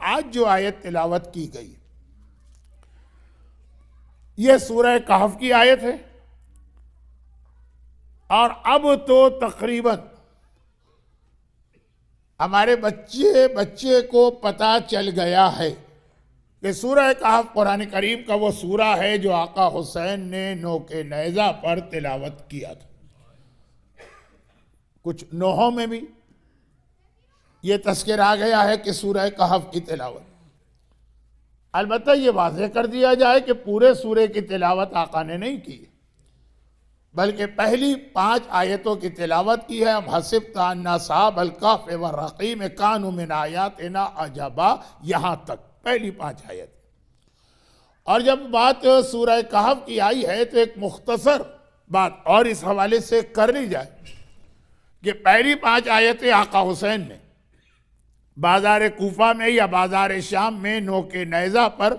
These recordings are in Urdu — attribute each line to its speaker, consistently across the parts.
Speaker 1: آج جو آیت تلاوت کی گئی یہ سورہ کہف کی آیت ہے، اور اب تو تقریباً ہمارے بچے کو پتہ چل گیا ہے کہ سورہ کہف قرآن کریم کا وہ سورہ ہے جو آقا حسین نے نوک نیزہ پر تلاوت کیا تھا۔ کچھ نوحوں میں بھی یہ تذکر آ گیا ہے کہ سورہ کہف کی تلاوت، البتہ یہ واضح کر دیا جائے کہ پورے سورے کی تلاوت آقا نے نہیں کی، بلکہ پہلی 5 آیتوں کی تلاوت کی ہے۔ اب حسبت ان اصحاب الکہف والرقیم کانوا من آیاتنا عجبا، یہاں تک پہلی 5 آیت۔ اور جب بات سورہ کہف کی آئی ہے تو ایک مختصر بات اور اس حوالے سے کر لی جائے کہ پہلی 5 آیتیں آقا حسین نے بازار کوفہ میں یا بازار شام میں نوک نیزہ پر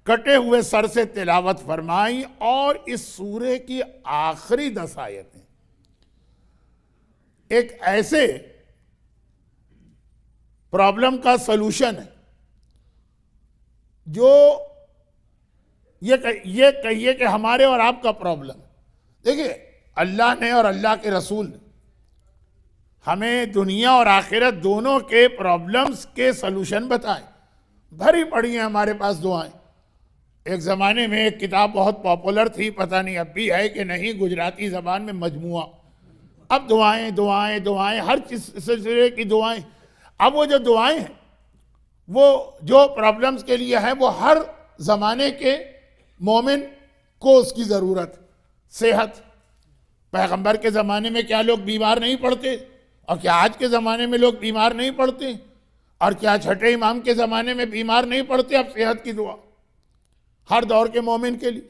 Speaker 1: کٹے ہوئے سر سے تلاوت فرمائیں، اور اس سورے کی آخری 10 آیتیں ایک ایسے پرابلم کا سلوشن ہے جو یہ کہیے کہ ہمارے اور آپ کا پرابلم ہے۔ دیکھیے، اللہ نے اور اللہ کے رسول نے ہمیں دنیا اور آخرت دونوں کے پرابلمز کے سلوشن بتائیں، بھری پڑی ہیں ہمارے پاس دعائیں۔ ایک زمانے میں ایک کتاب بہت پاپولر تھی، پتہ نہیں اب بھی ہے کہ نہیں، گجراتی زبان میں مجموعہ، اب دعائیں دعائیں دعائیں، ہر سلسلے کی دعائیں۔ اب وہ جو دعائیں ہیں وہ جو پرابلمز کے لیے ہیں وہ ہر زمانے کے مومن کو اس کی ضرورت۔ صحت، پیغمبر کے زمانے میں کیا لوگ بیمار نہیں پڑتے؟ اور کیا آج کے زمانے میں لوگ بیمار نہیں پڑتے؟ اور کیا چھٹے امام کے زمانے میں بیمار نہیں پڑتے؟ اب صحت کی دعا ہر دور کے مومن کے لیے۔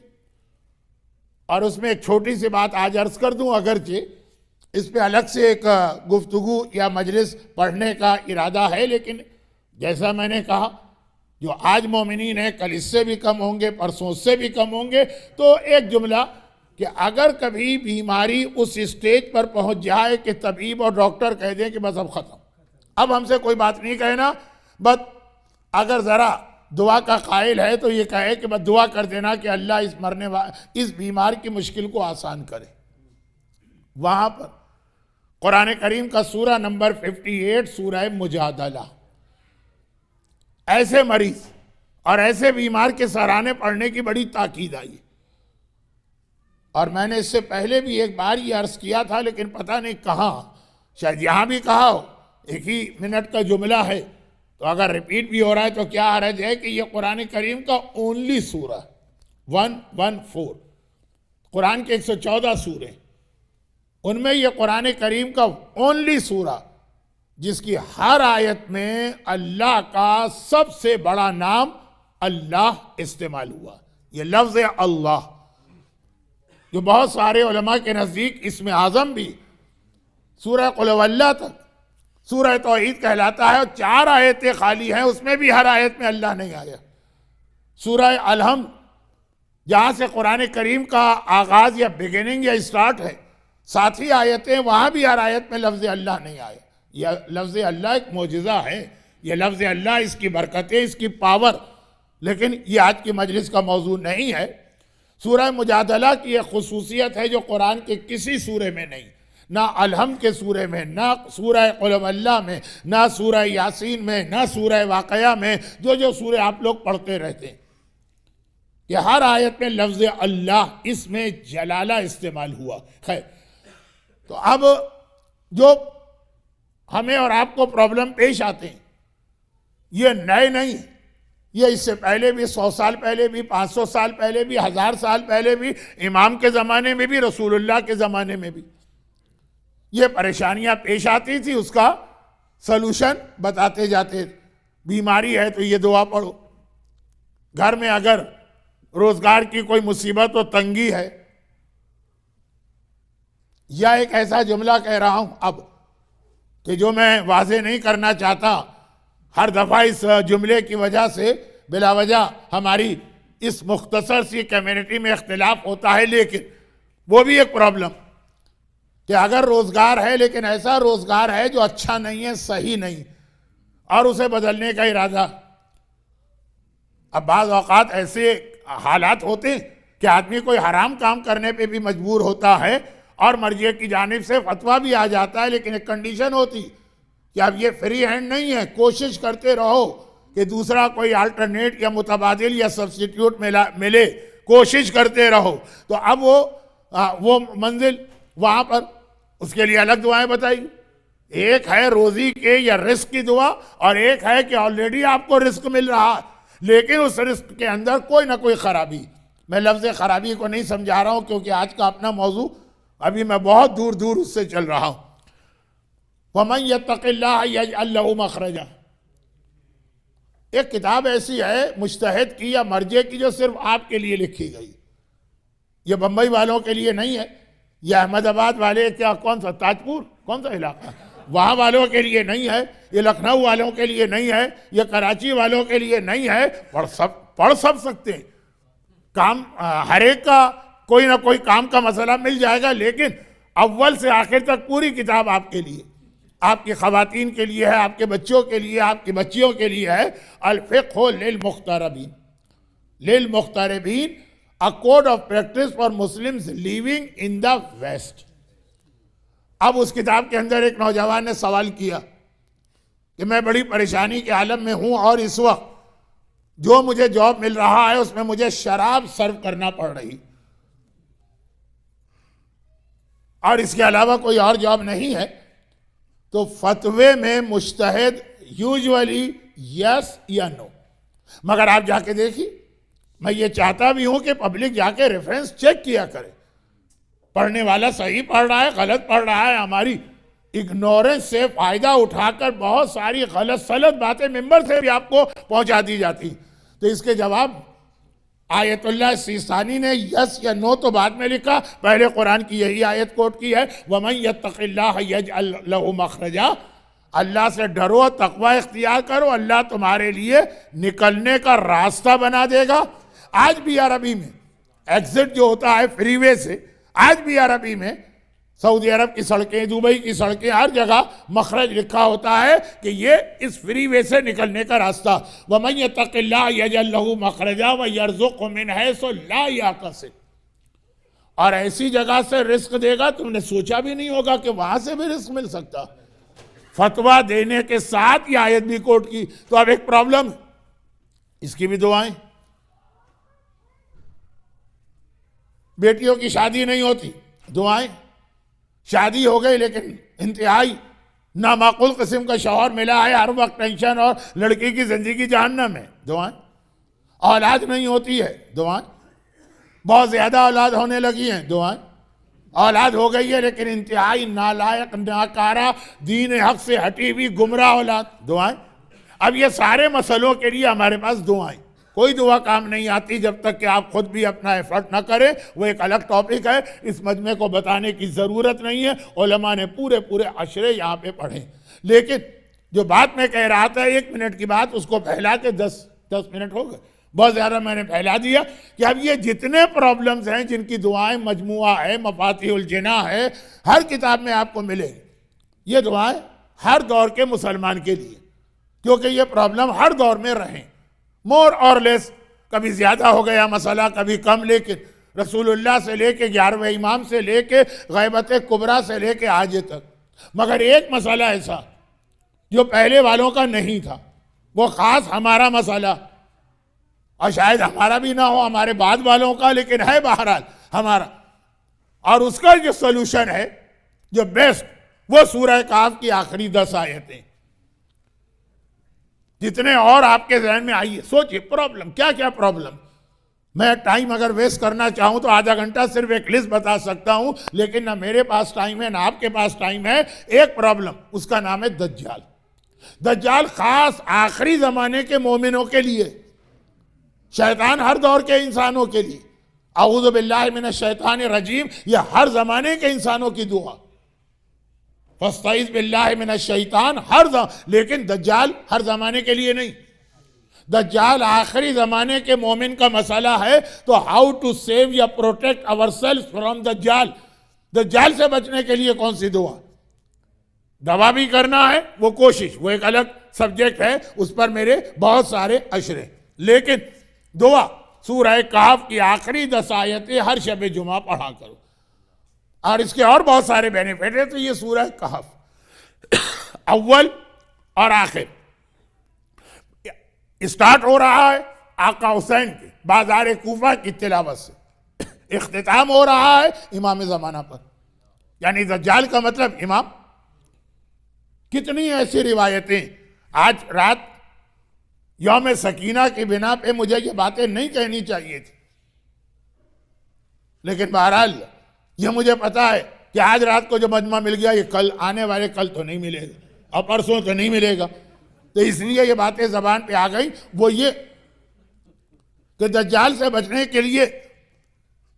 Speaker 1: اور اس میں ایک چھوٹی سی بات آج عرض کر دوں، اگرچہ اس پہ الگ سے ایک گفتگو یا مجلس پڑھنے کا ارادہ ہے، لیکن جیسا میں نے کہا جو آج مومنین ہیں کل اس سے بھی کم ہوں گے، پرسوں اس سے بھی کم ہوں گے۔ تو ایک جملہ کہ اگر کبھی بیماری اس اسٹیج پر پہنچ جائے کہ طبیب اور ڈاکٹر کہہ دیں کہ بس اب ختم، اب ہم سے کوئی بات نہیں کہنا، بس اگر ذرا دعا کا قائل ہے تو یہ کہے کہ بس دعا کر دینا کہ اللہ اس بیمار کی مشکل کو آسان کرے۔ وہاں پر قرآن کریم کا سورہ نمبر 58 سورہ مجادلہ، ایسے مریض اور ایسے بیمار کے سرانے پڑھنے کی بڑی تاکید آئی۔ اور میں نے اس سے پہلے بھی ایک بار یہ عرض کیا تھا، لیکن پتہ نہیں کہاں، شاید یہاں بھی کہا ہو، 1 ہی منٹ کا جملہ ہے تو اگر ریپیٹ بھی ہو رہا ہے تو کیا حرج ہے کہ یہ قرآن کریم کا اونلی سورہ 114، قرآن کے 114 سورے، ان میں یہ قرآن کریم کا اونلی سورہ جس کی ہر آیت میں اللہ کا سب سے بڑا نام اللہ استعمال ہوا، یہ لفظ اللہ، جو بہت سارے علماء کے نزدیک اسم اعظم بھی سورہ قل هو اللہ تک سورہ توحید کہلاتا ہے، اور 4 آیتیں خالی ہیں، اس میں بھی ہر آیت میں اللہ نہیں آیا۔ سورہ الحمد جہاں سے قرآن کریم کا آغاز یا بگننگ یا اسٹارٹ ہے، 7 ہی آیتیں، وہاں بھی ہر آیت میں لفظ اللہ نہیں آیا۔ یہ لفظ اللہ ایک معجزہ ہے، یہ لفظ اللہ، اس کی برکتیں، اس کی پاور، لیکن یہ آج کی مجلس کا موضوع نہیں ہے۔ سورہ مجادلہ کی ایک خصوصیت ہے جو قرآن کے کسی سورے میں نہیں، نہ الحمد کے سورے میں، نہ سورہ قل هو اللہ میں، نہ سورہ یاسین میں، نہ سورہ واقعہ میں، جو سورے آپ لوگ پڑھتے رہتے ہیں، یہ ہر آیت میں لفظ اللہ، اس میں جلالہ استعمال ہوا۔ خیر، تو اب جو ہمیں اور آپ کو پرابلم پیش آتے ہیں یہ نئے نہیں، یہ اس سے پہلے بھی 100 سال پہلے بھی، 500 سال پہلے بھی، 1000 سال پہلے بھی، امام کے زمانے میں بھی، رسول اللہ کے زمانے میں بھی یہ پریشانیاں پیش آتی تھی، اس کا سلوشن بتاتے جاتے۔ بیماری ہے تو یہ دعا پڑھو، گھر میں اگر روزگار کی کوئی مصیبت و تنگی ہے، یا ایک ایسا جملہ کہہ رہا ہوں اب کہ جو میں واضح نہیں کرنا چاہتا، ہر دفعہ اس جملے کی وجہ سے بلا وجہ ہماری اس مختصر سی کمیونٹی میں اختلاف ہوتا ہے، لیکن وہ بھی ایک پرابلم کہ اگر روزگار ہے لیکن ایسا روزگار ہے جو اچھا نہیں ہے، صحیح نہیں، اور اسے بدلنے کا ارادہ، اب بعض اوقات ایسے حالات ہوتے ہیں کہ آدمی کوئی حرام کام کرنے پہ بھی مجبور ہوتا ہے اور مرجع کی جانب سے فتویٰ بھی آ جاتا ہے، لیکن ایک کنڈیشن ہوتی کہ اب یہ فری ہینڈ نہیں ہے، کوشش کرتے رہو کہ دوسرا کوئی آلٹرنیٹ یا متبادل یا سبسٹیٹیوٹ ملے، کوشش کرتے رہو. تو اب وہ منزل وہاں پر اس کے لیے الگ دعائیں بتائی. ایک ہے روزی کے یا رزق کی دعا، اور ایک ہے کہ آلریڈی آپ کو رزق مل رہا ہے لیکن اس رزق کے اندر کوئی نہ کوئی خرابی. میں لفظ خرابی کو نہیں سمجھا رہا ہوں کیونکہ آج کا اپنا موضوع ابھی میں بہت دور دور اس سے چل رہا ہوں. وَمَنْ يَتَّقِ اللَّهَ يَجْعَلْ لَهُ مَخْرَجًا. ایک کتاب ایسی ہے مجتہد کی یا مرجع کی جو صرف آپ کے لیے لکھی گئی. یہ بمبئی والوں کے لیے نہیں ہے، یہ احمد آباد والے کیا کون سا تاجپور کون سا علاقہ وہاں والوں کے لیے نہیں ہے، یہ لکھنؤ والوں کے لیے نہیں ہے، یہ کراچی والوں کے لیے نہیں ہے. پڑھ سب سکتے ہیں، کام ہر ایک کا کوئی نہ کوئی کام کا مسئلہ مل جائے گا، لیکن اول سے آخر تک پوری کتاب آپ کے لیے، آپ کی خواتین کے لیے ہے، آپ کے بچوں کے لیے، آپ کی بچیوں کے لیے ہے. الفقہ للمغتربین، a code of practice for Muslims living in the West. اب اس کتاب کے اندر ایک نوجوان نے سوال کیا کہ میں بڑی پریشانی کے عالم میں ہوں اور اس وقت جو مجھے جاب مل رہا ہے اس میں مجھے شراب سرو کرنا پڑ رہی اور اس کے علاوہ کوئی اور جاب نہیں ہے. تو فتوے میں مجتہد یوزولی یس یا نو. مگر آپ جا کے دیکھیے، میں یہ چاہتا بھی ہوں کہ پبلک جا کے ریفرنس چیک کیا کرے، پڑھنے والا صحیح پڑھ رہا ہے غلط پڑھ رہا ہے. ہماری اگنورنس سے فائدہ اٹھا کر بہت ساری غلط سلط باتیں ممبر سے بھی آپ کو پہنچا دی جاتی. تو اس کے جواب آیت اللہ سیستانی نے یس یا نو تو بعد میں لکھا، پہلے قرآن کی یہی آیت کوٹ کی ہے، وَمَنْ يَتَّقِ اللَّهَ يَجْعَلْ لَهُ مَخْرَجًا. اللہ سے ڈرو، تقوی اختیار کرو، اللہ تمہارے لیے نکلنے کا راستہ بنا دے گا. آج بھی عربی میں ایگزٹ جو ہوتا ہے فری وے سے، آج بھی عربی میں سعودی عرب کی سڑکیں، دبئی کی سڑکیں، ہر جگہ مخرج لکھا ہوتا ہے کہ یہ اس فری وے سے نکلنے کا راستہ. وَمَنْ يَتَّقِ اللَّهَ يَجْعَلْ لَهُ مَخْرَجًا وَيَرْزُقْهُ مِنْ حَيْثُ لَا يَحْتَسِبُ. اور ایسی جگہ سے رزق دے گا تم نے سوچا بھی نہیں ہوگا کہ وہاں سے بھی رزق مل سکتا. فتویٰ دینے کے ساتھ یہ آیت بھی کوٹ کی. تو اب ایک پرابلم، اس کی بھی دعائیں. بیٹیوں کی شادی نہیں ہوتی، دعائیں. شادی ہو گئی لیکن انتہائی نامعقول قسم کا شوہر ملا ہے، ہر وقت ٹینشن اور لڑکی کی زندگی جہنم ہے، دعائیں. اولاد نہیں ہوتی ہے، دعائیں. بہت زیادہ اولاد ہونے لگی ہیں، دعائیں. اولاد ہو گئی ہے لیکن انتہائی نالائق، ناکارہ، دین حق سے ہٹی ہوئی گمراہ اولاد، دعائیں. اب یہ سارے مسئلوں کے لیے ہمارے پاس دعائیں. کوئی دعا کام نہیں آتی جب تک کہ آپ خود بھی اپنا ایفرٹ نہ کریں. وہ ایک الگ ٹاپک ہے، اس مجمع کو بتانے کی ضرورت نہیں ہے. علماء نے پورے عشرے یہاں پہ پڑھیں. لیکن جو بات میں کہہ رہا تھا 1 منٹ کی بات، اس کو پھیلا کے 10 منٹ ہو گئے، بہت زیادہ میں نے پھیلا دیا. کہ اب یہ جتنے پرابلمز ہیں جن کی دعائیں مجموعہ ہے، مفاتیح الجناح ہے، ہر کتاب میں آپ کو ملیں گے. یہ دعائیں ہر دور کے مسلمان کے لیے، کیونکہ یہ پرابلم ہر دور میں رہیں، مور اور لیس. کبھی زیادہ ہو گیا مسئلہ، کبھی کم، لیکن رسول اللہ سے لے کے 11ویں امام سے لے کے غیبت کبریٰ سے لے کے آج تک. مگر ایک مسئلہ ایسا جو پہلے والوں کا نہیں تھا، وہ خاص ہمارا مسئلہ، اور شاید ہمارا بھی نہ ہو، ہمارے بعد والوں کا، لیکن ہے بہرحال ہمارا. اور اس کا جو سلوشن ہے، جو بیسٹ، وہ سورہ کہف کی آخری 10 آیتیں. جتنے اور آپ کے ذہن میں آئیے، سوچئے پرابلم کیا پرابلم. میں ٹائم اگر ویسٹ کرنا چاہوں تو آدھا گھنٹہ صرف ایک لسٹ بتا سکتا ہوں، لیکن نہ میرے پاس ٹائم ہے نہ آپ کے پاس ٹائم ہے. ایک پرابلم، اس کا نام ہے دجال. دجال خاص آخری زمانے کے مومنوں کے لیے، شیطان ہر دور کے انسانوں کے لیے. اعوذ باللہ من الشیطان الرجیم، یہ ہر زمانے کے انسانوں کی دعا. فاستعذ باللہ من الشیطان، لیکن دجال ہر زمانے کے لیے نہیں. دجال آخری زمانے کے مومن کا مسئلہ ہے. تو ہاؤ ٹو سیو یا پروٹیکٹ آور سیلف فرام دجال. دجال سے بچنے کے لیے کون سی دعا؟ دوا بھی کرنا ہے، وہ کوشش، وہ ایک الگ سبجیکٹ ہے، اس پر میرے بہت سارے اشرے. لیکن دعا سورہ کہف کی آخری 10 آیتیں ہر شب جمعہ پڑھا کرو، اور اس کے اور بہت سارے بینیفٹ ہیں۔ تو یہ سورہ کہف اول اور آخر اسٹارٹ ہو رہا ہے آقا حسین کے بازار کوفہ کی تلاوت سے، اختتام ہو رہا ہے امام زمانہ پر، یعنی دجال کا مطلب امام۔ کتنی ایسی روایتیں، آج رات یوم سکینہ کی بنا پہ مجھے یہ باتیں نہیں کہنی چاہیے تھی، لیکن بہرحال یہ مجھے پتا ہے کہ آج رات کو جو مجمع مل گیا، یہ کل آنے والے کل تو نہیں ملے گا، اور پرسوں تو نہیں ملے گا، تو اس لیے یہ باتیں زبان پہ آ گئیں۔ وہ یہ کہ دجال سے بچنے کے لیے،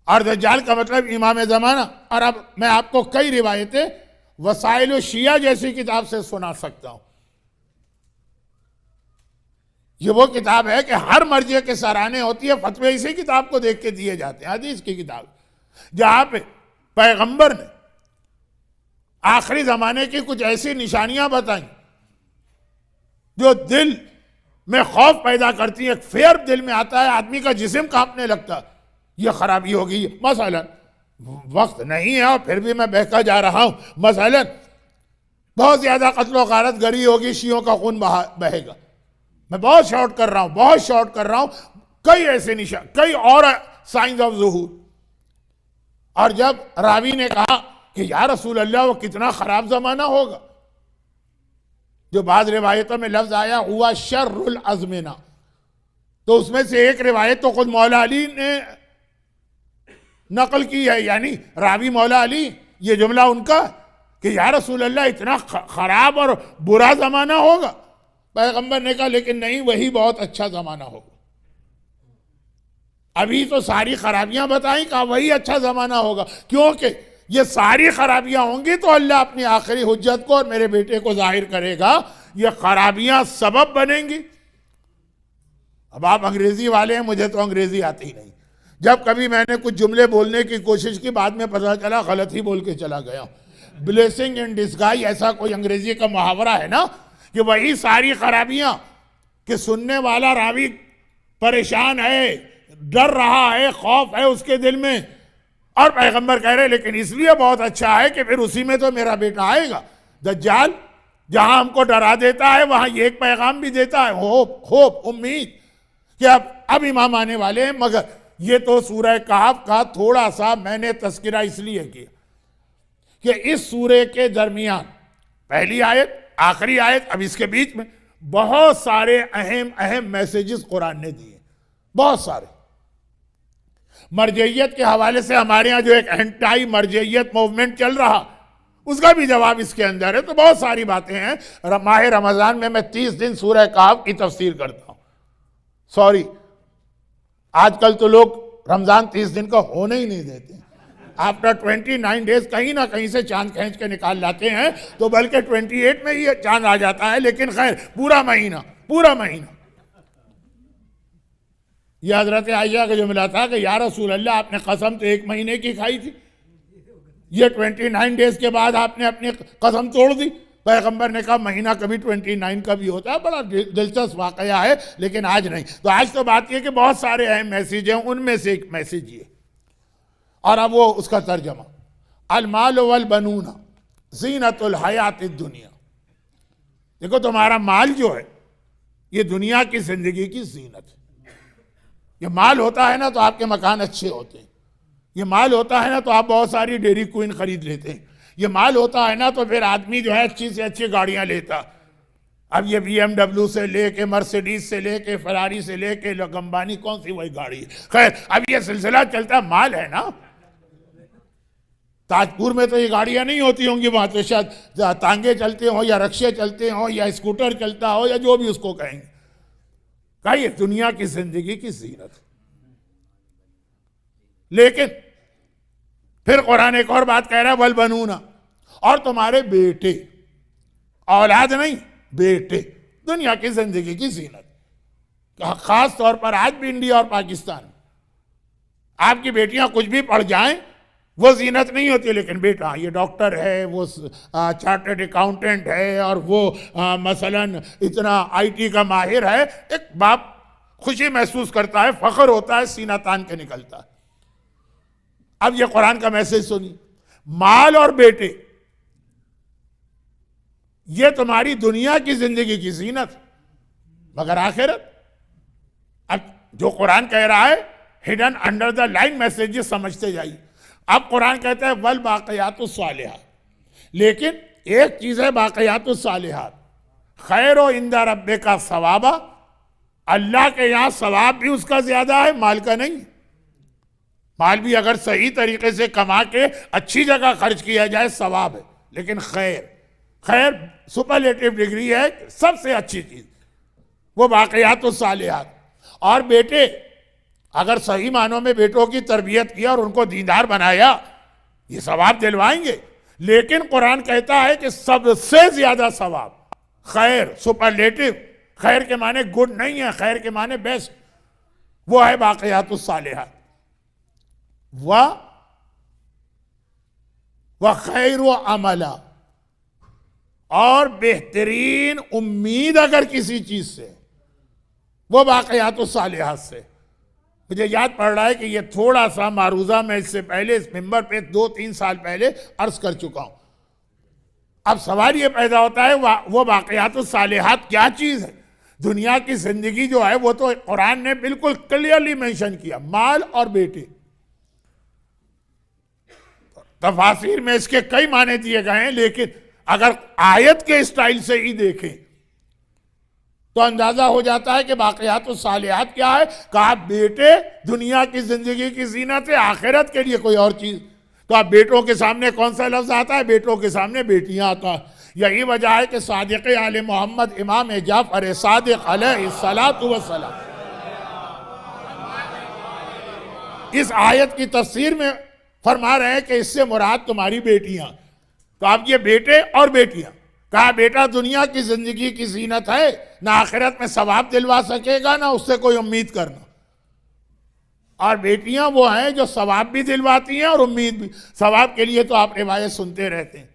Speaker 1: اور دجال کا مطلب امام زمانہ، اور اب میں آپ کو کئی روایتیں وسائل الشیعہ جیسی کتاب سے سنا سکتا ہوں۔ یہ وہ کتاب ہے کہ ہر مرجع کے سرانے ہوتی ہے، فتوے اسی کتاب کو دیکھ کے دیے جاتے ہیں، حدیث کی کتاب، جہاں پہ پیغمبر نے آخری زمانے کی کچھ ایسی نشانیاں بتائیں جو دل میں خوف پیدا کرتی ہیں۔ ایک فیئر دل میں آتا ہے، آدمی کا جسم کانپنے لگتا ہے، یہ خرابی ہوگی۔ مثلا وقت نہیں ہے اور پھر بھی میں بہکا جا رہا ہوں، مثلا بہت زیادہ قتل و غارت گری ہوگی، شیعوں کا خون بہے گا۔ میں بہت شارٹ کر رہا ہوں، کئی ایسے نشان، کئی اور سائنز آف ظہور۔ اور جب راوی نے کہا کہ یا رسول اللہ وہ کتنا خراب زمانہ ہوگا، جو بعض روایتوں میں لفظ آیا ہوا شر الازمنہ، تو اس میں سے ایک روایت تو خود مولا علی نے نقل کی ہے، یعنی راوی مولا علی، یہ جملہ ان کا کہ یا رسول اللہ اتنا خراب اور برا زمانہ ہوگا۔ پیغمبر نے کہا لیکن نہیں، وہی بہت اچھا زمانہ ہوگا۔ ابھی تو ساری خرابیاں بتائیں، کہا وہی اچھا زمانہ ہوگا، کیونکہ یہ ساری خرابیاں ہوں گی تو اللہ اپنی آخری حجت کو اور میرے بیٹے کو ظاہر کرے گا، یہ خرابیاں سبب بنیں گی۔ اب آپ انگریزی والے ہیں، مجھے تو انگریزی آتی نہیں، جب کبھی میں نے کچھ جملے بولنے کی کوشش کی، بعد میں پتہ چلا غلط ہی بول کے چلا گیا۔ بلیسنگ ان ڈسگائز ایسا کوئی انگریزی کا محاورہ ہے نا، کہ وہی ساری خرابیاں، کہ سننے والا راوی پریشان ہے، ڈر رہا ہے، خوف ہے اس کے دل میں، اور پیغمبر کہہ رہے لیکن اس لیے بہت اچھا ہے کہ پھر اسی میں تو میرا بیٹا آئے گا۔ دجال جہاں ہم کو ڈرا دیتا ہے، وہاں یہ ایک پیغام بھی دیتا ہے، ہوپ، امید، کہ اب امام آنے والے ہیں۔ مگر یہ تو سورہ کہف کا تھوڑا سا میں نے تذکرہ اس لیے کیا کہ اس سورے کے درمیان پہلی آیت، آخری آیت، اب اس کے بیچ میں بہت سارے اہم میسیجز قرآن نے دیے، بہت سارے۔ مرجعیت کے حوالے سے ہمارے ہاں جو ایک اینٹائی مرجعیت موومنٹ چل رہا، اس کا بھی جواب اس کے اندر ہے۔ تو بہت ساری باتیں ہیں۔ ماہ رمضان میں 30 دن سورہ کہف کی تفسیر کرتا ہوں۔ سوری، آج کل تو لوگ رمضان 30 دن کا ہونے ہی نہیں دیتے، آفٹر 29 ڈیز کہیں نہ کہیں سے چاند کھینچ کے نکال لاتے ہیں، تو بلکہ 28 میں ہی چاند آ جاتا ہے، لیکن خیر پورا مہینہ۔ یہ حضرت عائشہ کا جملہ تھا کہ یا رسول اللہ آپ نے قسم تو 1 مہینے کی کھائی تھی، یہ 29 ڈیز کے بعد آپ نے اپنی قسم توڑ دی۔ پیغمبر نے کہا مہینہ کبھی 29 کا بھی ہوتا ہے، بڑا دلچسپ واقعہ ہے، لیکن آج نہیں۔ تو آج تو بات یہ کہ بہت سارے اہم میسیج ہیں، ان میں سے ایک میسیج یہ، اور اب وہ اس کا ترجمہ، المال والبنون زینت الحیات الدنیا۔ دیکھو تمہارا مال جو ہے یہ دنیا کی زندگی کی زینت ہے۔ یہ مال ہوتا ہے نا تو آپ کے مکان اچھے ہوتے ہیں، یہ مال ہوتا ہے نا تو آپ بہت ساری ڈیری کوئن خرید لیتے ہیں، یہ مال ہوتا ہے نا تو پھر آدمی جو ہے اچھی سے اچھی گاڑیاں لیتا۔ اب یہ BMW سے لے کے، مرسیڈیز سے لے کے، فراری سے لے کے لگمبانی، کون سی وہی گاڑی ہے، خیر اب یہ سلسلہ چلتا، مال ہے نا۔ تاجپور میں تو یہ گاڑیاں نہیں ہوتی ہوں گی، وہاں تو شاید تانگے چلتے ہوں یا رکشے چلتے ہوں یا اسکوٹر چلتا ہو یا جو بھی اس کو کہیں گے۔ کہا یہ دنیا کی زندگی کی زینت ہے۔ لیکن پھر قرآن ایک اور بات کہہ رہا ہے، والبنون، اور تمہارے بیٹے، اولاد نہیں، بیٹے دنیا کی زندگی کی زینت۔ خاص طور پر آج بھی انڈیا اور پاکستان میں آپ کی بیٹیاں کچھ بھی پڑھ جائیں وہ زینت نہیں ہوتی، لیکن بیٹا یہ ڈاکٹر ہے، وہ چارٹرڈ اکاؤنٹنٹ ہے، اور وہ مثلا اتنا IT کا ماہر ہے، ایک باپ خوشی محسوس کرتا ہے، فخر ہوتا ہے، سینہ تان کے نکلتا ہے۔ اب یہ قرآن کا میسج سنی، مال اور بیٹے یہ تمہاری دنیا کی زندگی کی زینت، مگر آخرت، اب جو قرآن کہہ رہا ہے hidden under the line messages سمجھتے جائیے۔ اب قرآن کہتا ہے والباقیات الصالحات، لیکن ایک چیز ہے باقیات الصالحات، خیر و عند ربک کا ثوابہ، اللہ کے یہاں ثواب بھی اس کا زیادہ ہے، مال کا نہیں۔ مال بھی اگر صحیح طریقے سے کما کے اچھی جگہ خرچ کیا جائے ثواب ہے، لیکن خیر سپرلیٹو ڈگری ہے، سب سے اچھی چیز وہ باقیات الصالحات۔ اور بیٹے اگر صحیح معنوں میں بیٹوں کی تربیت کیا اور ان کو دیندار بنایا، یہ ثواب دلوائیں گے، لیکن قرآن کہتا ہے کہ سب سے زیادہ ثواب، خیر سپرلیٹو، خیر کے معنی گڈ نہیں ہے، خیر کے معنی بیسٹ، وہ ہے باقیات الصالحات۔ وخیر و عملا، اور بہترین امید اگر کسی چیز سے، وہ باقیات الصالحات سے۔ مجھے یاد پڑ رہا ہے کہ یہ تھوڑا سا معروضہ میں اس سے پہلے اس ممبر پہ 2-3 سال پہلے عرض کر چکا ہوں۔ اب سوال یہ پیدا ہوتا ہے وہ باقیات الصالحات کیا چیز ہے؟ دنیا کی زندگی جو ہے وہ تو قرآن نے بالکل کلیئرلی مینشن کیا، مال اور بیٹے۔ تفاسیر میں اس کے کئی معنی دیے گئے ہیں، لیکن اگر آیت کے اسٹائل سے ہی دیکھیں تو اندازہ ہو جاتا ہے کہ باقیات الصالحات کیا ہے؟ کہا بیٹے دنیا کی زندگی کی زینت ہے، آخرت کے لیے کوئی اور چیز۔ تو اب بیٹوں کے سامنے کون سا لفظ آتا ہے؟ بیٹوں کے سامنے بیٹیاں آتا ہے۔ یہی وجہ ہے کہ صادق آل محمد امام جعفر صادق علیہ الصلاۃ والسلام اس آیت کی تفسیر میں فرما رہے ہیں کہ اس سے مراد تمہاری بیٹیاں۔ تو اب یہ بیٹے اور بیٹیاں، کہا بیٹا دنیا کی زندگی کی زینت ہے، نہ آخرت میں ثواب دلوا سکے گا، نہ اس سے کوئی امید کرنا۔ اور بیٹیاں وہ ہیں جو ثواب بھی دلواتی ہیں اور امید بھی۔ ثواب کے لیے تو آپ روایت سنتے رہتے ہیں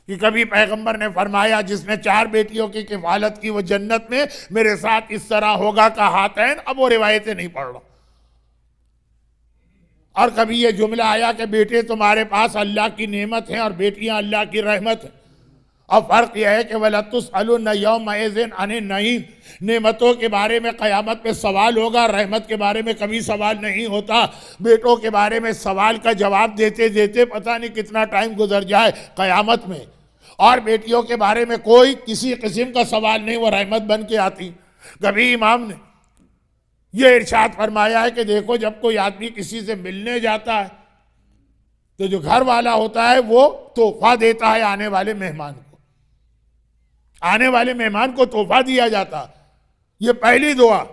Speaker 1: کہ کبھی پیغمبر نے فرمایا جس نے 4 بیٹیوں کی کفالت کی وہ جنت میں میرے ساتھ اس طرح ہوگا کا ہاتین۔ اب وہ روایتیں نہیں پڑھ رہا۔ اور کبھی یہ جملہ آیا کہ بیٹے تمہارے پاس اللہ کی نعمت ہیں اور بیٹیاں اللہ کی رحمت ہیں۔ اب فرق یہ ہے کہ وَلَتُسْأَلُنَّ يَوْمَئِذٍ عَنِ النَّعِيمِ، نعمتوں کے بارے میں قیامت میں سوال ہوگا، رحمت کے بارے میں کبھی سوال نہیں ہوتا۔ بیٹوں کے بارے میں سوال کا جواب دیتے دیتے پتہ نہیں کتنا ٹائم گزر جائے قیامت میں، اور بیٹیوں کے بارے میں کوئی کسی قسم کا سوال نہیں، وہ رحمت بن کے آتی۔ کبھی امام نے یہ ارشاد فرمایا ہے کہ دیکھو جب کوئی آدمی کسی سے ملنے جاتا ہے تو جو گھر والا ہوتا ہے وہ تحفہ دیتا ہے آنے والے مہمان کو، آنے والے مہمان کو تحفہ دیا جاتا۔ یہ پہلی دعا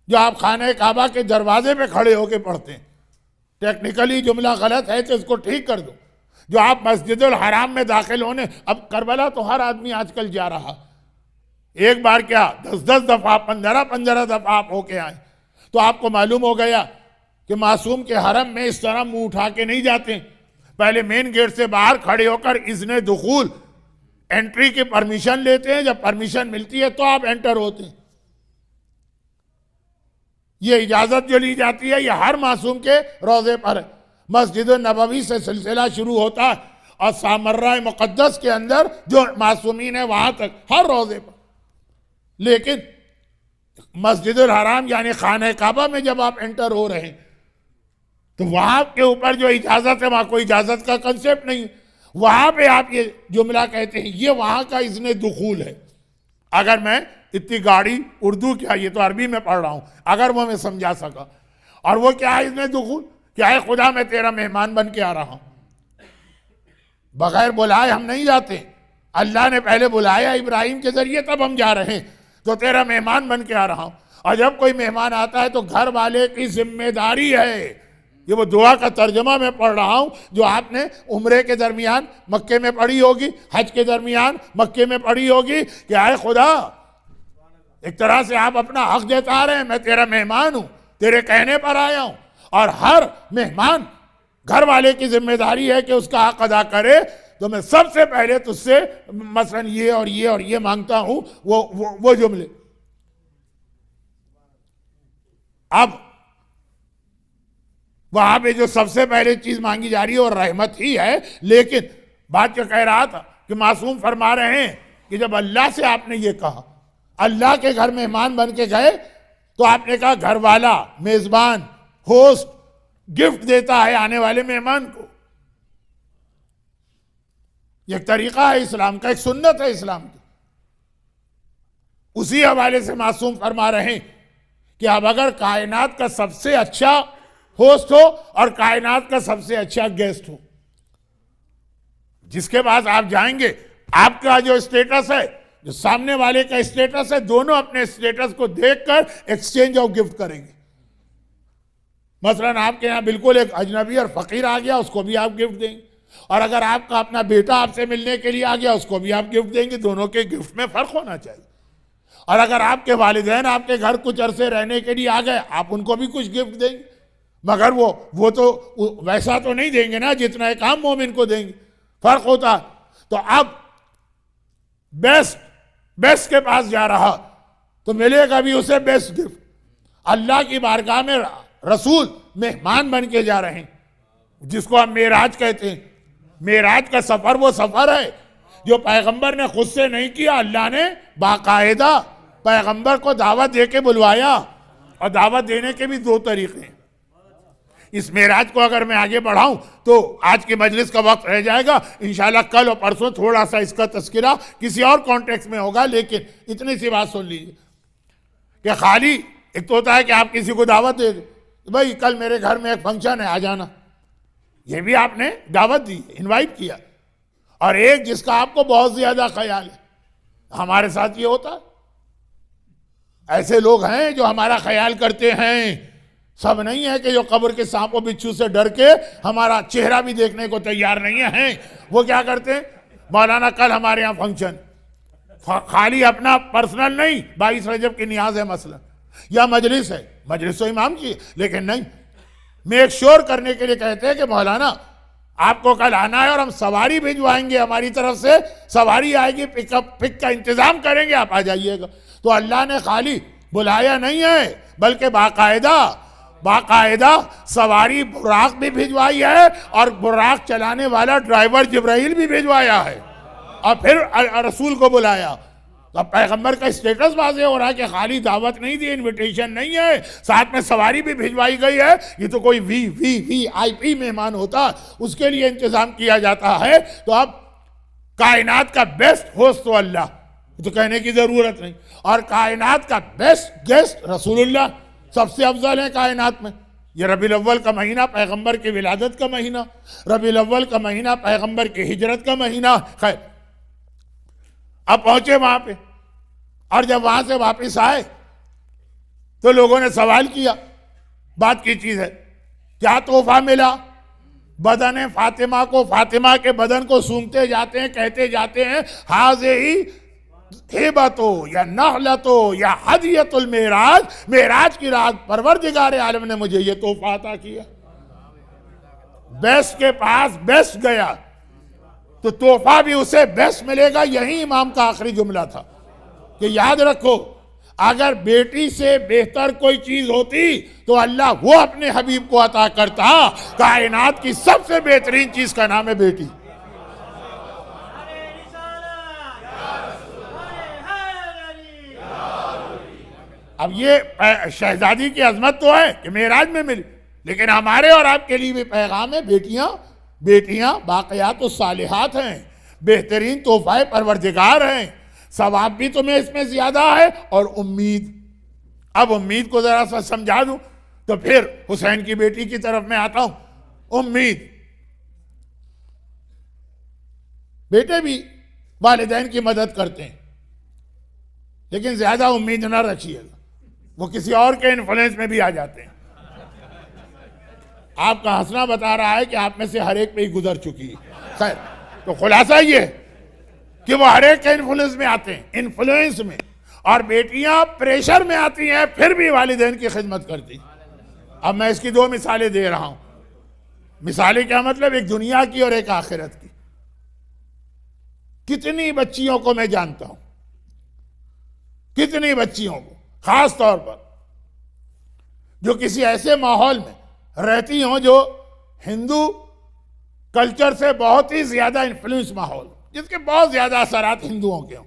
Speaker 1: جو آپ خانہ کعبہ کے دروازے پہ کھڑے ہو کے پڑھتے ہیں، ٹیکنیکلی جملہ غلط ہے تو اس کو ٹھیک کر دو۔ جو آپ مسجد الحرام میں داخل ہونے، اب کربلا تو ہر آدمی آج کل جا رہا، ایک بار کیا 10 دفعہ 15 دفعہ آپ ہو کے آئیں، تو آپ کو معلوم ہو گیا کہ معصوم کے حرم میں اس طرح منہ اٹھا کے نہیں جاتے، پہلے مین گیٹ سے باہر کھڑے ہو کر اذن دخول، انٹری کی پرمیشن لیتے ہیں، جب پرمیشن ملتی ہے تو آپ انٹر ہوتے ہیں۔ یہ اجازت جو لی جاتی ہے یہ ہر معصوم کے روضے پر ہے۔ مسجد النبوی سے سلسلہ شروع ہوتا ہے اور سامرہ مقدس کے اندر جو معصومین ہیں وہاں تک ہر روضے پر، لیکن مسجد الحرام یعنی خانہ کعبہ میں جب آپ انٹر ہو رہے ہیں تو وہاں کے اوپر جو اجازت ہے وہاں کوئی اجازت کا کنسیپٹ نہیں، وہاں پہ آپ یہ جملہ کہتے ہیں، یہ وہاں کا اذن دخول ہے۔ اگر میں اتنی گاڑی اردو کیا، یہ تو عربی میں پڑھ رہا ہوں، اگر وہ میں سمجھا سکا، اور وہ کیا ہے اذن دخول، کیا ہے خدا میں تیرا مہمان بن کے آ رہا ہوں، بغیر بلائے ہم نہیں جاتے، اللہ نے پہلے بلایا ابراہیم کے ذریعے تب ہم جا رہے ہیں، تو تیرا مہمان بن کے آ رہا ہوں۔ اور جب کوئی مہمان آتا ہے تو گھر والے کی ذمہ داری ہے، یہ وہ دعا کا ترجمہ میں پڑھ رہا ہوں جو آپ نے عمرے کے درمیان مکے میں پڑھی ہوگی، حج کے درمیان مکے میں پڑھی ہوگی کہ اے خدا، ایک طرح سے آپ اپنا حق جتا رہے ہیں، میں تیرا مہمان ہوں، تیرے کہنے پر آیا ہوں، اور ہر مہمان گھر والے کی ذمہ داری ہے کہ اس کا حق ادا کرے۔ تو میں سب سے پہلے تجھ سے مثلا یہ اور یہ اور یہ مانگتا ہوں، وہ جملے۔ اب وہاں پہ جو سب سے پہلے چیز مانگی جا رہی ہے وہ رحمت ہی ہے، لیکن بات جو کہہ رہا تھا کہ معصوم فرما رہے ہیں کہ جب اللہ سے آپ نے یہ کہا، اللہ کے گھر مہمان بن کے گئے تو آپ نے کہا گھر والا، میزبان، ہوسٹ گفٹ دیتا ہے آنے والے مہمان کو. یہ ایک طریقہ ہے اسلام کا، ایک سنت ہے اسلام کی. اسی حوالے سے معصوم فرما رہے ہیں کہ اب اگر کائنات کا سب سے اچھا ہوسٹ ہو اور کائنات کا سب سے اچھا گیسٹ ہو، جس کے پاس آپ جائیں گے، آپ کا جو اسٹیٹس ہے، جو سامنے والے کا اسٹیٹس ہے، دونوں اپنے اسٹیٹس کو دیکھ کر ایکسچینج آف گفٹ کریں گے. مثلا آپ کے یہاں بالکل ایک اجنبی اور فقیر آ گیا، اس کو بھی آپ گفٹ دیں گے. اور اگر آپ کا اپنا بیٹا آپ سے ملنے کے لیے آ گیا، اس کو بھی آپ گفٹ دیں گے. دونوں کے گفٹ میں فرق ہونا چاہیے. اور اگر آپ کے والدین آپ کے گھر کچھ عرصے رہنے کے لیے آ گئے، آپ ان کو بھی کچھ گفٹ دیں گے، مگر وہ تو ویسا تو نہیں دیں گے نا جتنا ایک عام مومن کو دیں گے. فرق ہوتا. تو اب بیسٹ کے پاس جا رہا تو ملے گا بھی اسے بیسٹ گفٹ. اللہ کی بارگاہ میں رسول مہمان بن کے جا رہے ہیں، جس کو ہم معراج کہتے ہیں. معراج کا سفر وہ سفر ہے جو پیغمبر نے خود سے نہیں کیا، اللہ نے باقاعدہ پیغمبر کو دعوت دے کے بلوایا. اور دعوت دینے کے بھی دو طریقے ہیں. اس معراج کو اگر میں آگے بڑھاؤں تو آج کی مجلس کا وقت رہ جائے گا. انشاءاللہ کل اور پرسوں تھوڑا سا اس کا تذکرہ کسی اور کانٹیکس میں ہوگا، لیکن اتنی سی بات سن لیجیے کہ خالی ایک تو ہوتا ہے کہ آپ کسی کو دعوت دے دیں، بھائی کل میرے گھر میں ایک فنکشن ہے، آ جانا. یہ بھی آپ نے دعوت دی، انوائٹ کیا. اور ایک جس کا آپ کو بہت زیادہ خیال ہے. ہمارے ساتھ یہ ہوتا ہے. ایسے لوگ ہیں جو ہمارا خیال کرتے ہیں. سب نہیں ہے کہ جو قبر کے سانپ و بچھو سے ڈر کے ہمارا چہرہ بھی دیکھنے کو تیار نہیں ہیں. وہ کیا کرتے ہیں؟ مولانا کل ہمارے یہاں فنکشن، خالی اپنا پرسنل نہیں، 22 رجب کی نیاز ہے مثلا، یا مجلس ہے، مجلس تو امام کی ہے، لیکن نہیں، میک شور کرنے کے لیے کہتے ہیں کہ مولانا آپ کو کل آنا ہے اور ہم سواری بھجوائیں گے، ہماری طرف سے سواری آئے گی، پک کا انتظام کریں گے، آپ آ جائیے گا. تو اللہ نے خالی بلایا نہیں ہے بلکہ باقاعدہ سواری براق بھی بھجوائی ہے، اور براق چلانے والا ڈرائیور جبرائیل بھی بھجوایا ہے، اور پھر رسول کو بلایا. تو پیغمبر کا اسٹیٹس واضح ہو رہا ہے کہ خالی دعوت نہیں دی، انویٹیشن نہیں ہے، ساتھ میں سواری بھی بھجوائی گئی ہے. یہ تو کوئی وی آئی پی مہمان ہوتا، اس کے لیے انتظام کیا جاتا ہے. تو اب کائنات کا بیسٹ ہوسٹ تو اللہ، تو کہنے کی ضرورت نہیں. اور کائنات کا بیسٹ گیسٹ رسول اللہ، سب سے افضل ہے کائنات میں. یہ ربیع الاول کا مہینہ پیغمبر کی ولادت کا مہینہ، ربیع الاول کا مہینہ پیغمبر کی ہجرت کا مہینہ. خیر، اب پہنچے وہاں پہ، اور جب وہاں سے واپس آئے تو لوگوں نے سوال کیا. بات کی چیز ہے، کیا تحفہ ملا؟ بدن فاطمہ کو، فاطمہ کے بدن کو سونگتے جاتے ہیں، کہتے جاتے ہیں حاذہ ہبتو یا نخلتو یا ہدیۃ المعراج، معراج کی رات پروردگار عالم نے مجھے یہ تحفہ عطا کیا. بیسٹ کے پاس بیسٹ گیا تو تحفہ بھی اسے بیسٹ ملے گا. یہی امام کا آخری جملہ تھا کہ یاد رکھو، اگر بیٹی سے بہتر کوئی چیز ہوتی تو اللہ وہ اپنے حبیب کو عطا کرتا. کائنات کی سب سے بہترین چیز کا نام ہے بیٹی. اب یہ شہزادی کی عظمت تو ہے کہ معراج میں ملی، لیکن ہمارے اور آپ کے لیے بھی پیغام ہے، بیٹیاں باقیات الصالحات ہیں، بہترین تحفہ پروردگار ہیں. ثواب بھی تمہیں اس میں زیادہ ہے، اور امید. اب امید کو ذرا سا سمجھا دوں تو پھر حسین کی بیٹی کی طرف میں آتا ہوں. امید، بیٹے بھی والدین کی مدد کرتے ہیں، لیکن زیادہ امید نہ رکھیے گا، وہ کسی اور کے انفلوئنس میں بھی آ جاتے ہیں. آپ کا ہنسنا بتا رہا ہے کہ آپ میں سے ہر ایک پہ ہی گزر چکی ہے. خیر، تو خلاصہ یہ ہے کہ وہ ہر ایک کے انفلوئنس میں آتے ہیں، انفلوئنس میں. اور بیٹیاں پریشر میں آتی ہیں پھر بھی والدین کی خدمت کرتی. اب میں اس کی دو مثالیں دے رہا ہوں. مثالیں کیا مطلب؟ ایک دنیا کی اور ایک آخرت کی. کتنی بچیوں کو میں جانتا ہوں، کتنی بچیوں کو، خاص طور پر جو کسی ایسے ماحول میں رہتی ہوں جو ہندو کلچر سے بہت ہی زیادہ انفلوئنس ماحول، جس کے بہت زیادہ اثرات ہندوؤں کے ہوں.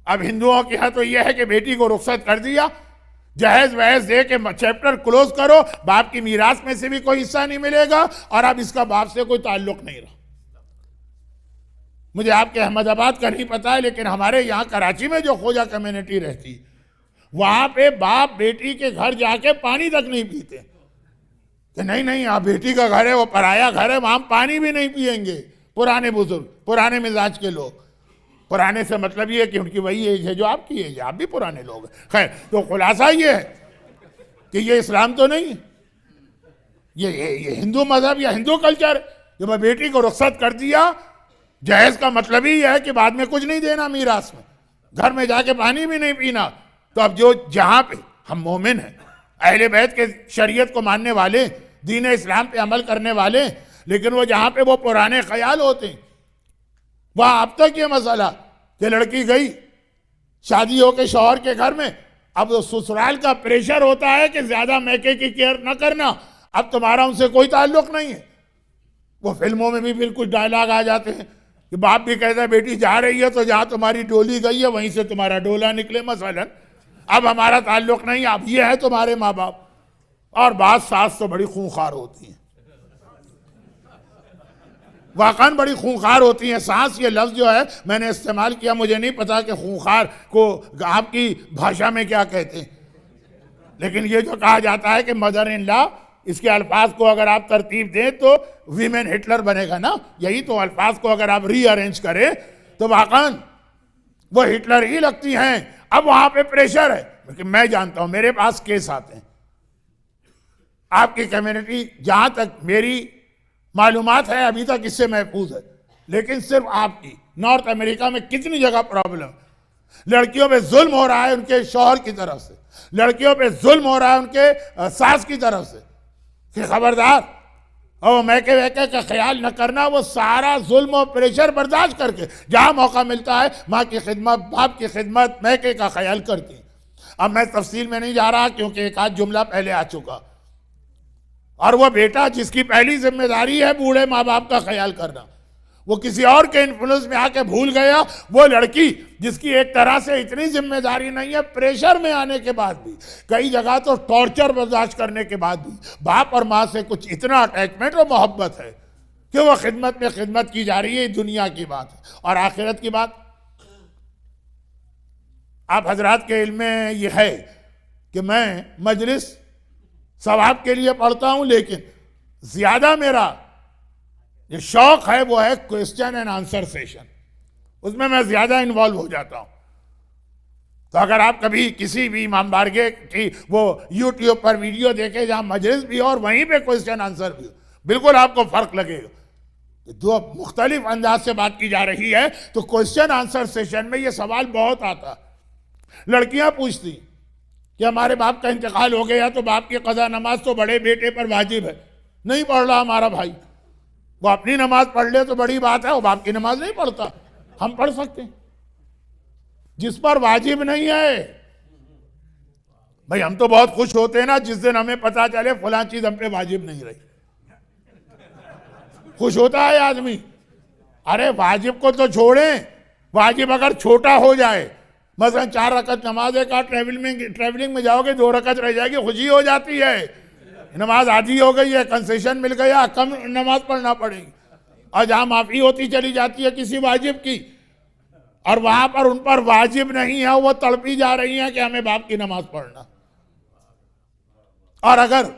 Speaker 1: اب ہندوؤں کے ہاں تو یہ ہے کہ بیٹی کو رخصت کر دیا، جہیز وہیز دے کے چیپٹر کلوز کرو، باپ کی میراث میں سے بھی کوئی حصہ نہیں ملے گا، اور اب اس کا باپ سے کوئی تعلق نہیں رہا. مجھے آپ کے احمد آباد کا نہیں پتا ہے، لیکن ہمارے یہاں کراچی میں جو خوجہ کمیونٹی رہتی، وہاں پہ باپ بیٹی کے گھر جا کے پانی تک نہیں پیتے کہ نہیں آپ بیٹی کا گھر ہے، وہ پرایا گھر ہے، وہاں پانی بھی نہیں پیئیں گے. پرانے بزرگ، پرانے مزاج کے لوگ، پرانے سے مطلب یہ ہے کہ ان کی وہی ایج ہے جو آپ کی ایج ہے، آپ بھی پرانے لوگ ہیں. خیر، تو خلاصہ یہ ہے کہ یہ اسلام تو نہیں ہے، یہ ہندو مذہب یا ہندو کلچر. جب میں بیٹی کو رخصت کر دیا، جہیز کا مطلب ہی یہ ہے کہ بعد میں کچھ نہیں دینا میراث میں، گھر میں جا کے پانی بھی نہیں پینا. تو اب جہاں پہ ہم مومن ہیں، اہل بیت کے شریعت کو ماننے والے، دین اسلام پہ عمل کرنے والے، لیکن وہ جہاں پہ وہ پرانے خیال ہوتے ہیں، وہاں اب تک یہ مسئلہ کہ لڑکی گئی شادی ہو کے شوہر کے گھر میں، اب وہ سسرال کا پریشر ہوتا ہے کہ زیادہ میکے کی کیئر نہ کرنا، اب تمہارا ان سے کوئی تعلق نہیں ہے. وہ فلموں میں بھی بالکل ڈائلاگ آ جاتے ہیں کہ باپ بھی کہتا ہے بیٹی جا رہی ہے تو جہاں تمہاری ڈولی گئی ہے وہیں سے تمہارا ڈولا نکلے مثلا، اب ہمارا تعلق نہیں، اب یہ ہے تمہارے ماں باپ. اور بعض ساس تو بڑی خونخوار ہوتی ہیں، واقعاً بڑی خونخوار ہوتی ہیں. سانس یہ لفظ جو ہے میں نے استعمال کیا، مجھے نہیں پتا کہ خونخوار کو آپ کی بھاشا میں کیا کہتے ہیں، لیکن یہ جو کہا جاتا ہے کہ مدر ان لا، اس کے الفاظ کو اگر آپ ترتیب دیں تو ویمن ہٹلر بنے گا نا. یہی تو الفاظ کو اگر آپ ری ارینج کریں تو واقعاً وہ ہٹلر ہی لگتی ہیں. اب وہاں پہ پریشر ہے، لیکن میں جانتا ہوں میرے پاس کیس آتے ہیں. آپ کی کمیونٹی جہاں تک میری معلومات ہے ابھی تک اس سے محفوظ ہے، لیکن صرف آپ کی نارتھ امریکہ میں کتنی جگہ پرابلم، لڑکیوں پہ ظلم ہو رہا ہے ان کے شوہر کی طرف سے، لڑکیوں پہ ظلم ہو رہا ہے ان کے ساس کی طرف سے کہ خبردار اور میکے ویکے کا خیال نہ کرنا. وہ سارا ظلم و پریشر برداشت کر کے جہاں موقع ملتا ہے ماں کی خدمت، باپ کی خدمت، میکے کا خیال کرتی. اب میں تفصیل میں نہیں جا رہا کیونکہ ایک آدھ جملہ پہلے آ چکا. اور وہ بیٹا جس کی پہلی ذمہ داری ہے بوڑھے ماں باپ کا خیال کرنا، وہ کسی اور کے انفلوئنس میں آ کے بھول گیا. وہ لڑکی جس کی ایک طرح سے اتنی ذمہ داری نہیں ہے، پریشر میں آنے کے بعد بھی، کئی جگہ تو ٹارچر برداشت کرنے کے بعد بھی باپ اور ماں سے کچھ اتنا اٹیچمنٹ اور محبت ہے کہ وہ خدمت میں خدمت کی جا رہی ہے. دنیا کی بات ہے. اور آخرت کی بات آپ حضرات کے علم میں یہ ہے کہ میں مجلس ثواب کے لیے پڑھتا ہوں، لیکن زیادہ میرا یہ شوق ہے وہ ہے کوئسچن اینڈ آنسر سیشن. اس میں زیادہ انوالو ہو جاتا ہوں. تو اگر آپ کبھی کسی بھی امام بارگاہ کی وہ یوٹیوب پر ویڈیو دیکھیں جہاں مجلس بھی ہو اور وہیں پہ کوئسچن آنسر بھی ہو، بالکل آپ کو فرق لگے گا. دو مختلف انداز سے بات کی جا رہی ہے. تو کوئسچن آنسر سیشن میں یہ سوال بہت آتا. لڑکیاں پوچھتی کہ ہمارے باپ کا انتقال ہو گیا تو باپ کی قضا نماز تو بڑے بیٹے پر واجب ہے، نہیں پڑھ رہا ہمارا بھائی، وہ اپنی نماز پڑھ لے تو بڑی بات ہے، وہ باپ کی نماز نہیں پڑھتا، ہم پڑھ سکتے ہیں. جس پر واجب نہیں ہے بھائی، ہم تو بہت خوش ہوتے ہیں نا جس دن ہمیں پتا چلے فلاں چیز ہم پہ واجب نہیں رہی، خوش ہوتا ہے آدمی. ارے واجب کو تو چھوڑیں، واجب اگر چھوٹا ہو جائے، مثلا 4 رکعت نماز کا ٹریولنگ میں جاؤ گے 2 رکعت رہ جائے گی، خوشی ہو جاتی ہے، نماز آدھی ہو گئی ہے، کنسیشن مل گیا، کم نماز پڑھنا پڑے گی. اور جہاں معافی ہوتی چلی جاتی ہے کسی واجب کی، اور وہاں پر ان پر واجب نہیں ہے، وہ تڑپی جا رہی ہیں کہ ہمیں باپ کی نماز پڑھنا. اور اگر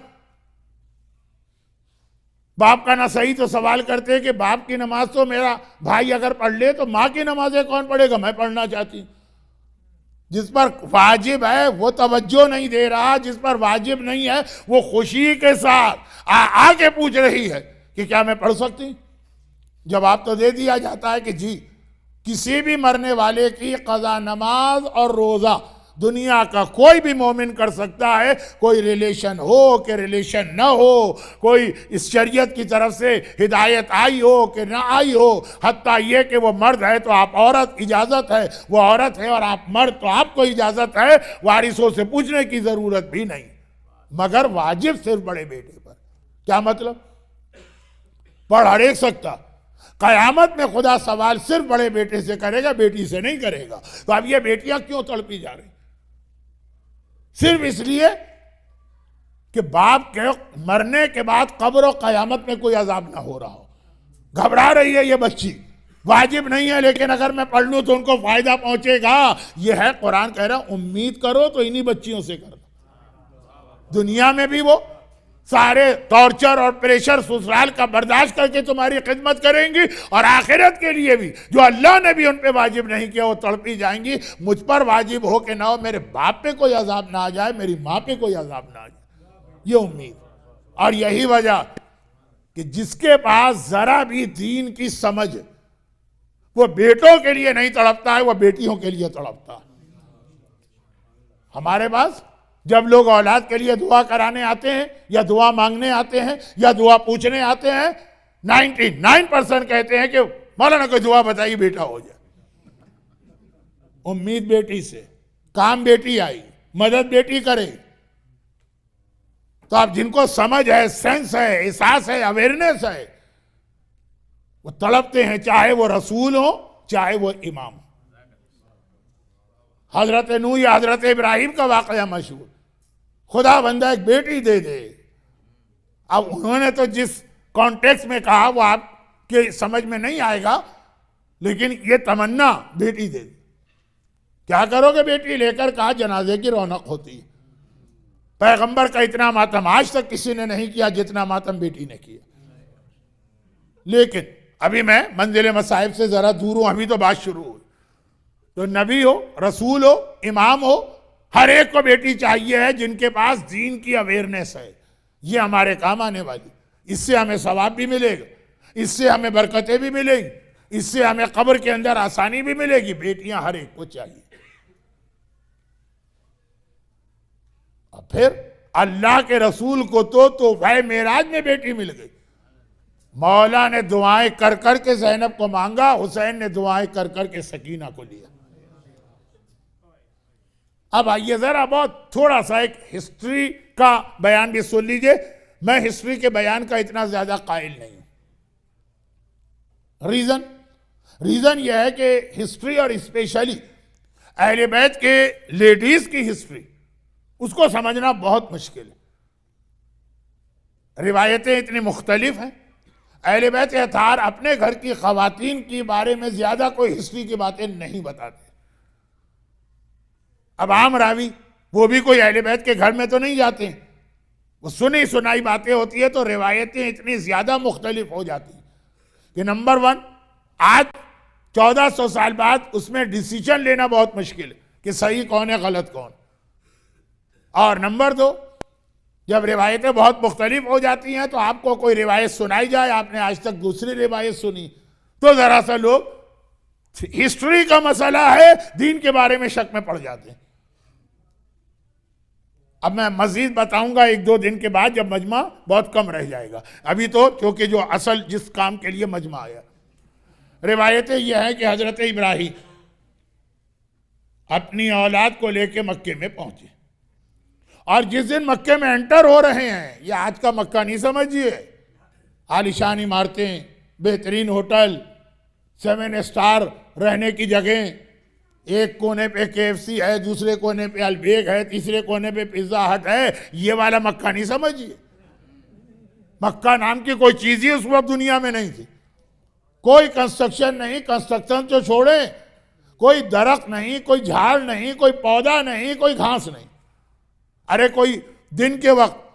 Speaker 1: باپ کا نہ صحیح تو سوال کرتے ہیں کہ باپ کی نماز تو میرا بھائی اگر پڑھ لے تو ماں کی نمازیں کون پڑھے گا؟ میں پڑھنا چاہتی ہوں. جس پر واجب ہے وہ توجہ نہیں دے رہا، جس پر واجب نہیں ہے وہ خوشی کے ساتھ آ کے پوچھ رہی ہے کہ کیا میں پڑھ سکتی؟ جواب تو دے دیا جاتا ہے کہ جی، کسی بھی مرنے والے کی قضا نماز اور روزہ دنیا کا کوئی بھی مومن کر سکتا ہے، کوئی ریلیشن ہو کہ ریلیشن نہ ہو، کوئی اس شریعت کی طرف سے ہدایت آئی ہو کہ نہ آئی ہو. حتیٰ یہ کہ وہ مرد ہے تو آپ عورت، اجازت ہے، وہ عورت ہے اور آپ مرد تو آپ کو اجازت ہے، وارثوں سے پوچھنے کی ضرورت بھی نہیں. مگر واجب صرف بڑے بیٹے پر. کیا مطلب؟ پڑھ ہر ایک سکتا. قیامت میں خدا سوال صرف بڑے بیٹے سے کرے گا، بیٹی سے نہیں کرے گا. تو اب یہ بیٹیاں کیوں تڑپی جا رہی؟ صرف اس لیے کہ باپ کے مرنے کے بعد قبر و قیامت میں کوئی عذاب نہ ہو رہا ہو. گھبرا رہی ہے یہ بچی، واجب نہیں ہے لیکن اگر میں پڑھ لوں تو ان کو فائدہ پہنچے گا. یہ ہے قرآن کہہ رہا امید کرو تو انہی بچیوں سے کرنا. دنیا میں بھی وہ سارے ٹارچر اور پریشر سسرال کا برداشت کر کے تمہاری خدمت کریں گی، اور آخرت کے لیے بھی جو اللہ نے بھی ان پہ واجب نہیں کیا وہ تڑپی جائیں گی. مجھ پر واجب ہو کہ نہ ہو، میرے باپ پہ کوئی عذاب نہ آ جائے، میری ماں پہ کوئی عذاب نہ آ جائے. یہ امید. اور یہی وجہ کہ جس کے پاس ذرا بھی دین کی سمجھ، وہ بیٹوں کے لیے نہیں تڑپتا ہے، وہ بیٹیوں کے لیے تڑپتا ہے. ہمارے پاس جب لوگ اولاد کے لیے دعا کرانے آتے ہیں یا دعا مانگنے آتے ہیں یا دعا پوچھنے آتے ہیں، 99% کہتے ہیں کہ مولانا کوئی دعا بتائیے بیٹا ہو جائے. امید بیٹی سے، کام بیٹی آئی، مدد بیٹی کرے. تو آپ جن کو سمجھ ہے، سینس ہے، احساس ہے، اویئرنیس ہے، وہ تڑپتے ہیں، چاہے وہ رسول ہو چاہے وہ امام ہو. حضرت نوح یا حضرت ابراہیم کا واقعہ مشہور. خدا بندہ ایک بیٹی دے دے. اب انہوں نے تو جس کانٹیکس میں کہا وہ آپ کے سمجھ میں نہیں آئے گا، لیکن یہ تمنا بیٹی دے دے. کیا کرو گے بیٹی لے کر؟ کہا جنازے کی رونق ہوتی ہے. پیغمبر کا اتنا ماتم آج تک کسی نے نہیں کیا جتنا ماتم بیٹی نے کیا. لیکن ابھی میں منزل مصائب سے ذرا دور ہوں، ابھی تو بات شروع ہوئی. تو نبی ہو، رسول ہو، امام ہو، ہر ایک کو بیٹی چاہیے ہے جن کے پاس دین کی اویئرنیس ہے. یہ ہمارے کام آنے والی. اس سے ہمیں ثواب بھی ملے گا، اس سے ہمیں برکتیں بھی ملیں گی، اس سے ہمیں قبر کے اندر آسانی بھی ملے گی. بیٹیاں ہر ایک کو چاہیے. اور پھر اللہ کے رسول کو تو وحی معراج میں بیٹی مل گئی. مولا نے دعائیں کر کر کے زینب کو مانگا، حسین نے دعائیں کر کر کے سکینہ کو لیا. اب آئیے ذرا بہت تھوڑا سا ایک ہسٹری کا بیان بھی سن لیجئے. میں ہسٹری کے بیان کا اتنا زیادہ قائل نہیں ہوں. ریزن یہ ہے کہ ہسٹری اور اسپیشلی اہل بیت کے لیڈیز کی ہسٹری، اس کو سمجھنا بہت مشکل ہے. روایتیں اتنی مختلف ہیں. اہل بیت اطہار اپنے گھر کی خواتین کے بارے میں زیادہ کوئی ہسٹری کی باتیں نہیں بتاتے. اب عام راوی وہ بھی کوئی اہل بیت کے گھر میں تو نہیں جاتے ہیں، وہ سنی سنائی باتیں ہوتی ہے. تو روایتیں اتنی زیادہ مختلف ہو جاتی ہیں کہ نمبر 1 آج 1400 سال بعد اس میں ڈیسیجن لینا بہت مشکل ہے کہ صحیح کون ہے غلط کون. اور نمبر 2 جب روایتیں بہت مختلف ہو جاتی ہیں تو آپ کو کوئی روایت سنائی جائے، آپ نے آج تک دوسری روایت سنی، تو ذرا سا لوگ ہسٹری کا مسئلہ ہے دین کے بارے میں شک میں پڑ جاتے ہیں. اب میں مزید بتاؤں گا 1-2 دن کے بعد جب مجمع بہت کم رہ جائے گا. ابھی تو کیونکہ جو اصل جس کام کے لیے مجمع آیا. روایتیں یہ ہیں کہ حضرت ابراہیم اپنی اولاد کو لے کے مکے میں پہنچے، اور جس دن مکے میں انٹر ہو رہے ہیں، یہ آج کا مکہ نہیں سمجھیے، عالیشان عمارتیں، بہترین ہوٹل، 7 اسٹار رہنے کی جگہیں، ایک کونے پہ KFC ہے، دوسرے کونے پہ البیگ ہے، تیسرے کونے پہ پیزا ہٹ ہے. یہ والا مکہ نہیں سمجھیے. مکہ نام کی کوئی چیز ہی اس وقت دنیا میں نہیں تھی. کوئی کنسٹرکشن نہیں، کنسٹرکشن تو چھوڑیں، کوئی درخت نہیں، کوئی جھاڑ نہیں، کوئی پودا نہیں، کوئی گھاس نہیں. ارے کوئی دن کے وقت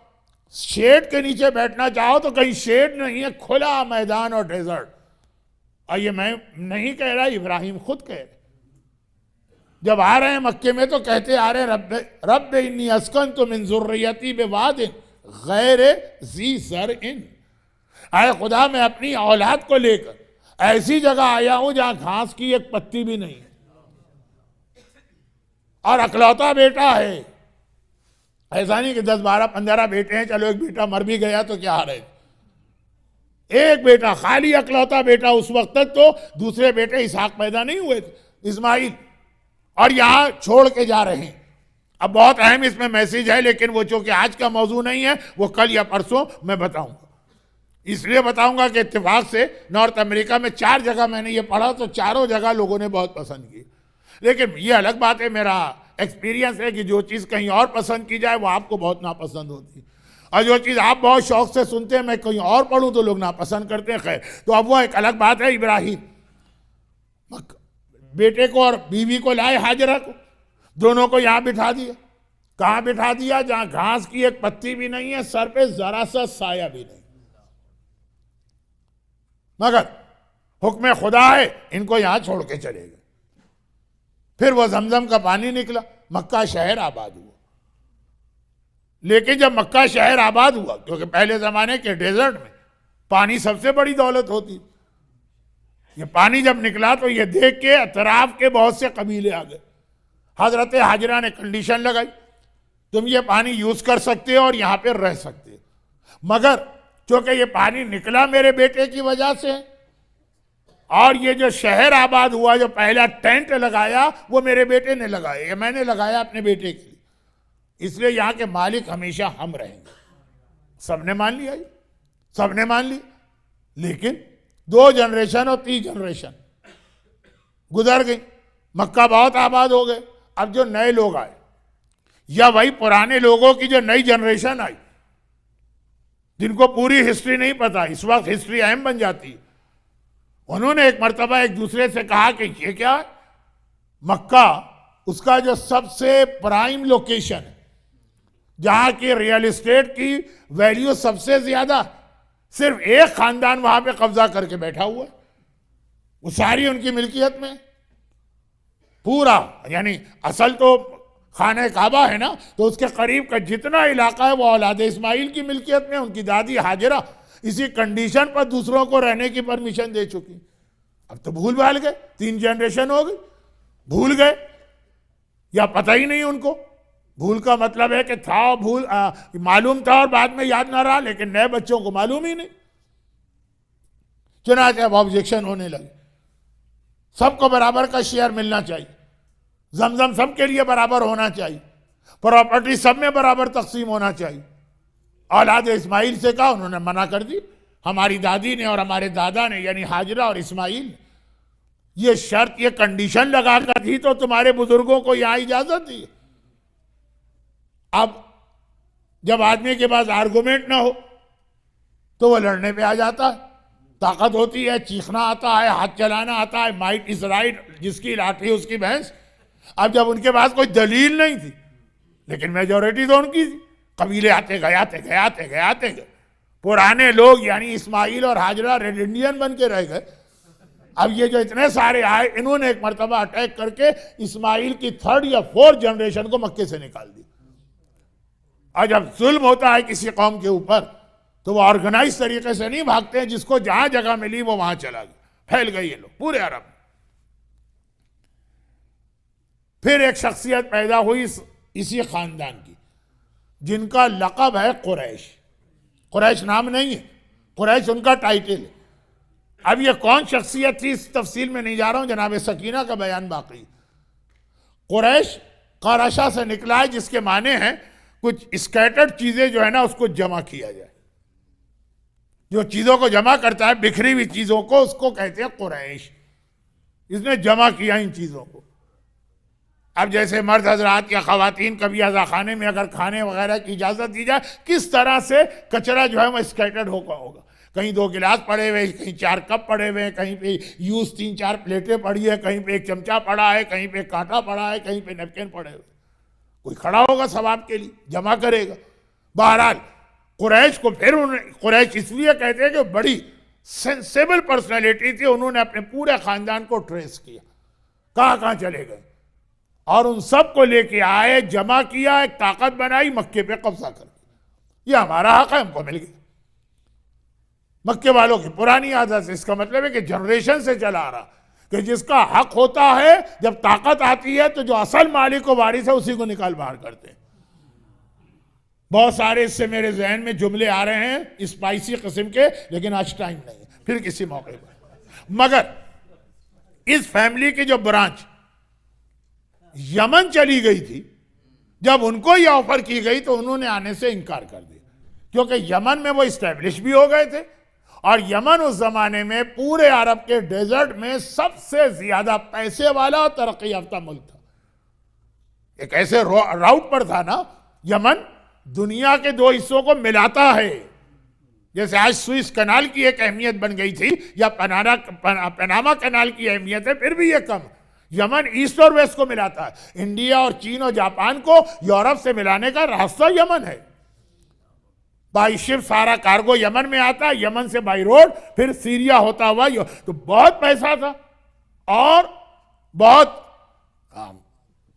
Speaker 1: شیڈ کے نیچے بیٹھنا چاہو تو کہیں شیڈ نہیں ہے، کھلا میدان اور ڈیزرٹ. اور یہ میں نہیں کہہ رہا، ابراہیم خود کہہ رہے. جب آ رہے ہیں مکے میں تو کہتے آ رہے رب انی اسکنت من ذریتی بواد غیر ذی زرع. اے خدا میں اپنی اولاد کو لے کر ایسی جگہ آیا ہوں جہاں گھاس کی ایک پتی بھی نہیں، اور اکلوتا بیٹا ہے. ایسا نہیں کہ 10-12-15 بیٹے ہیں، چلو ایک بیٹا مر بھی گیا تو کیا رہے. ایک بیٹا، خالی اکلوتا بیٹا. اس وقت تک تو دوسرے بیٹے اسحاق پیدا نہیں ہوئے تھے، اسماعیل. اور یہاں چھوڑ کے جا رہے ہیں. اب بہت اہم اس میں میسیج ہے، لیکن وہ چونکہ آج کا موضوع نہیں ہے، وہ کل یا پرسوں میں بتاؤں گا. اس لیے بتاؤں گا کہ اتفاق سے نارتھ امریکہ میں 4 جگہ میں نے یہ پڑھا تو چاروں جگہ لوگوں نے بہت پسند کی. لیکن یہ الگ بات ہے، میرا ایکسپیرینس ہے کہ جو چیز کہیں اور پسند کی جائے وہ آپ کو بہت ناپسند ہوتی ہے، اور جو چیز آپ بہت شوق سے سنتے ہیں میں کہیں اور پڑھوں تو لوگ ناپسند کرتے ہیں. خیر، تو اب وہ ایک الگ بات ہے. ابراہیم بیٹے کو اور بیوی کو لائے، ہاجرہ کو، دونوں کو یہاں بٹھا دیا. کہاں بٹھا دیا؟ جہاں گھاس کی ایک پتی بھی نہیں ہے، سر پہ ذرا سا سایہ بھی نہیں. مگر حکم خدا ہے، ان کو یہاں چھوڑ کے چلے گئے. پھر وہ زمزم کا پانی نکلا، مکہ شہر آباد ہوا. لیکن جب مکہ شہر آباد ہوا، کیونکہ پہلے زمانے کے ڈیزرٹ میں پانی سب سے بڑی دولت ہوتی، یہ پانی جب نکلا تو یہ دیکھ کے اطراف کے بہت سے قبیلے آ گئے. حضرت حاجرہ نے کنڈیشن لگائی، تم یہ پانی یوز کر سکتے ہو اور یہاں پہ رہ سکتے ہو، مگر چونکہ یہ پانی نکلا میرے بیٹے کی وجہ سے، اور یہ جو شہر آباد ہوا، جو پہلا ٹینٹ لگایا وہ میرے بیٹے نے لگایا، یہ میں نے لگایا اپنے بیٹے کے لیے، اس لیے یہاں کے مالک ہمیشہ ہم رہیں گے. سب نے مان لیا، سب نے مان لی. لیکن 2 جنریشن اور 3 جنریشن گزر گئی، مکہ بہت آباد ہو گئے. اب جو نئے لوگ آئے یا وہی پرانے لوگوں کی جو نئی جنریشن آئی جن کو پوری ہسٹری نہیں پتا، اس وقت ہسٹری اہم بن جاتی ہے، انہوں نے ایک مرتبہ ایک دوسرے سے کہا کہ یہ کیا ہے؟ مکہ اس کا جو سب سے پرائم لوکیشن ہے، جہاں کی ریل اسٹیٹ کی ویلیو سب سے زیادہ، صرف ایک خاندان وہاں پہ قبضہ کر کے بیٹھا ہوا ہے، وہ ساری ان کی ملکیت میں پورا، یعنی اصل تو خانہ کعبہ ہے نا، تو اس کے قریب کا جتنا علاقہ ہے وہ اولاد اسماعیل کی ملکیت میں. ان کی دادی حاجرہ اسی کنڈیشن پر دوسروں کو رہنے کی پرمیشن دے چکی. اب تو بھول بھال گئے، 3 جنریشن ہو گئی، بھول گئے یا پتہ ہی نہیں ان کو. بھول کا مطلب ہے کہ تھا بھول، معلوم تھا اور بعد میں یاد نہ رہا، لیکن نئے بچوں کو معلوم ہی نہیں. چنانچہ اب آبجیکشن ہونے لگے، سب کو برابر کا شیئر ملنا چاہیے، زمزم سب کے لیے برابر ہونا چاہیے، پراپرٹی سب میں برابر تقسیم ہونا چاہیے. اولاد اسماعیل سے کہا، انہوں نے منع کر دی. ہماری دادی نے اور ہمارے دادا نے، یعنی حاجرہ اور اسماعیل نے یہ شرط، یہ کنڈیشن لگا کر تھی تو تمہارے بزرگوں کو یہاں اجازت دی. اب جب آدمی کے پاس آرگومنٹ نہ ہو تو وہ لڑنے پہ آ جاتا ہے. طاقت ہوتی ہے، چیخنا آتا ہے، ہاتھ چلانا آتا ہے، مائٹ از رائٹ، جس کی لاٹھی اس کی بھینس. اب جب ان کے پاس کوئی دلیل نہیں تھی، لیکن میجورٹی تو ان کی تھی، قبیلے آتے گئے، پرانے لوگ یعنی اسماعیل اور حاجرہ ریڈ انڈین بن کے رہ گئے. اب یہ جو اتنے سارے آئے، انہوں نے ایک مرتبہ اٹیک کر کے اسماعیل کی 3rd یا 4th جنریشن کو مکے سے نکال دی. اور جب ظلم ہوتا ہے کسی قوم کے اوپر تو وہ آرگنائز طریقے سے نہیں بھاگتے ہیں، جس کو جہاں جگہ ملی وہ وہاں چلا گیا. پھیل گئی یہ لوگ پورے عرب. پھر ایک شخصیت پیدا ہوئی اسی خاندان کی، جن کا لقب ہے قریش. قریش نام نہیں ہے، قریش ان کا ٹائٹل ہے. اب یہ کون شخصیت تھی اس تفصیل میں نہیں جا رہا ہوں، جناب سکینہ کا بیان باقی. قریش قرشہ سے نکلا ہے، جس کے معنی ہیں کچھ اسکیٹرڈ چیزیں جو ہے نا اس کو جمع کیا جائے. جو چیزوں کو جمع کرتا ہے، بکھری ہوئی چیزوں کو، اس کو کہتے ہیں قریش. اس نے جمع کیا ان چیزوں کو. اب جیسے مرد حضرات یا خواتین کبھی عزا خانے میں اگر کھانے وغیرہ کی اجازت دی جائے، کس طرح سے کچرا جو ہے وہ اسکیٹرڈ ہوگا. کہیں 2 گلاس پڑے ہوئے، کہیں 4 کپ پڑے ہوئے، کہیں پہ یوز 3-4 پلیٹیں پڑی ہے، کہیں پہ 1 چمچہ پڑا ہے، کہیں پہ کانٹا پڑا ہے، کہیں پہ نیپکن پڑے ہوئے. کوئی کھڑا ہوگا ثواب کے لیے، جمع کرے گا. بہرحال قریش کو پھر قریش اس لیے کہتے ہیں کہ بڑی سینسیبل پرسنالٹی تھی. انہوں نے اپنے پورے خاندان کو ٹریس کیا، کہاں چلے گئے، اور ان سب کو لے کے آئے، جمع کیا، ایک طاقت بنائی، مکے پہ قبضہ کر دیا. یہ ہمارا حق ہے، ہم کو مل گیا. مکے والوں کی پرانی عادت ہے. اس کا مطلب ہے کہ جنریشن سے چلا آ رہا کہ جس کا حق ہوتا ہے، جب طاقت آتی ہے تو جو اصل مالک و وارث ہے اسی کو نکال باہر کرتے ہیں. بہت سارے اس سے میرے ذہن میں جملے آ رہے ہیں اسپائسی قسم کے، لیکن آج ٹائم نہیں ہے، پھر کسی موقع پر. مگر اس فیملی کی جو برانچ یمن چلی گئی تھی، جب ان کو یہ آفر کی گئی تو انہوں نے آنے سے انکار کر دیا، کیونکہ یمن میں وہ اسٹیبلش بھی ہو گئے تھے، اور یمن اس زمانے میں پورے عرب کے ڈیزرٹ میں سب سے زیادہ پیسے والا اور ترقی یافتہ ملک تھا۔ ایک ایسے راؤٹ پر تھا نا، یمن دنیا کے دو حصوں کو ملاتا ہے، جیسے آج سوئس کنال کی ایک اہمیت بن گئی تھی یا پناما کنال کی اہمیت ہے، پھر بھی یہ کم۔ یمن ایسٹ اور ویسٹ کو ملاتا ہے، انڈیا اور چین اور جاپان کو یورپ سے ملانے کا راستہ یمن ہے۔ بائی شپ سارا کارگو یمن میں آتا ہے، یمن سے بائی روڈ پھر سیریا ہوتا ہوا، تو بہت پیسہ تھا اور بہت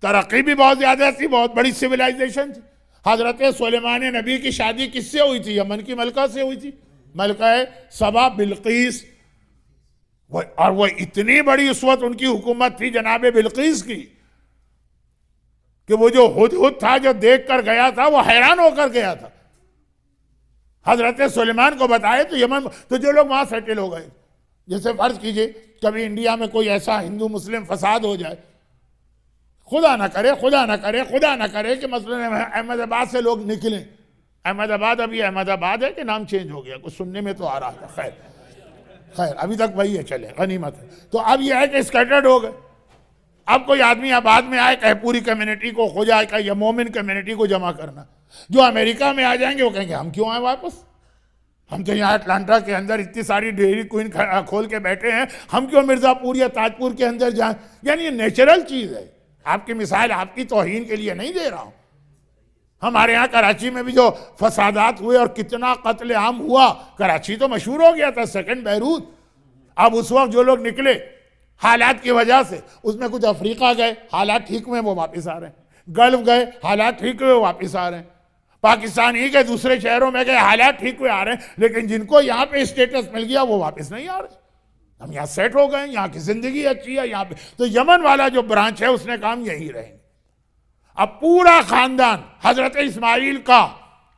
Speaker 1: ترقی بھی بہت زیادہ تھی، بہت بڑی سیولائزیشن تھی۔ حضرت سلیمان نبی کی شادی کس سے ہوئی تھی؟ یمن کی ملکہ سے ہوئی تھی، ملکہ سبا بلقیس، اور وہ اتنی بڑی اس وقت ان کی حکومت تھی جناب بلقیس کی کہ وہ جو ہدہد تھا جو دیکھ کر گیا تھا وہ حیران ہو کر گیا تھا، حضرت سلیمان کو بتائے تو یمن تو جو لوگ وہاں سیٹل ہو گئے۔ جیسے فرض کیجئے کبھی انڈیا میں کوئی ایسا ہندو مسلم فساد ہو جائے، خدا نہ کرے خدا نہ کرے خدا نہ کرے کہ مثلا احمد آباد سے لوگ نکلیں، احمد آباد ابھی احمد آباد ہے کہ نام چینج ہو گیا، کچھ سننے میں تو آ رہا تھا، خیر ابھی تک وہی ہے، چلے غنیمت ہے۔ تو اب یہ ہے کہ اسکیٹرڈ ہو گئے، اب کوئی آدمی آباد میں آئے کہ پوری کمیونٹی کو ہو جائے کہ یا مومن کمیونٹی کو جمع کرنا، جو امریکہ میں آ جائیں گے وہ کہیں گے ہم کیوں آئے واپس، ہم تو یہاں اٹلانٹا کے اندر اتنی ساری ڈیری کوئن کھول کے بیٹھے ہیں، ہم کیوں مرزا پور یا تاج پور کے اندر جائیں؟ یعنی یہ نیچرل چیز ہے، آپ کی مثال آپ کی توہین کے لیے نہیں دے رہا ہوں۔ ہمارے ہاں کراچی میں بھی جو فسادات ہوئے اور کتنا قتل عام ہوا، کراچی تو مشہور ہو گیا تھا سیکنڈ بیروت۔ اب اس وقت جو لوگ نکلے حالات کی وجہ سے، اس میں کچھ افریقہ گئے، حالات ٹھیک ہوئے وہ واپس آ رہے ہیں، گلف گئے حالات ٹھیک ہوئے واپس آ رہے ہیں، پاکستان ہی کے دوسرے شہروں میں گئے حالات ٹھیک ہوئے آ رہے ہیں، لیکن جن کو یہاں پہ اسٹیٹس مل گیا وہ واپس نہیں آ رہے۔ ہم یہاں سیٹ ہو گئے، یہاں کی زندگی اچھی ہے، یہاں پہ تو یمن والا جو برانچ ہے اس نے کام یہی رہیں گے۔ اب پورا خاندان حضرت اسماعیل کا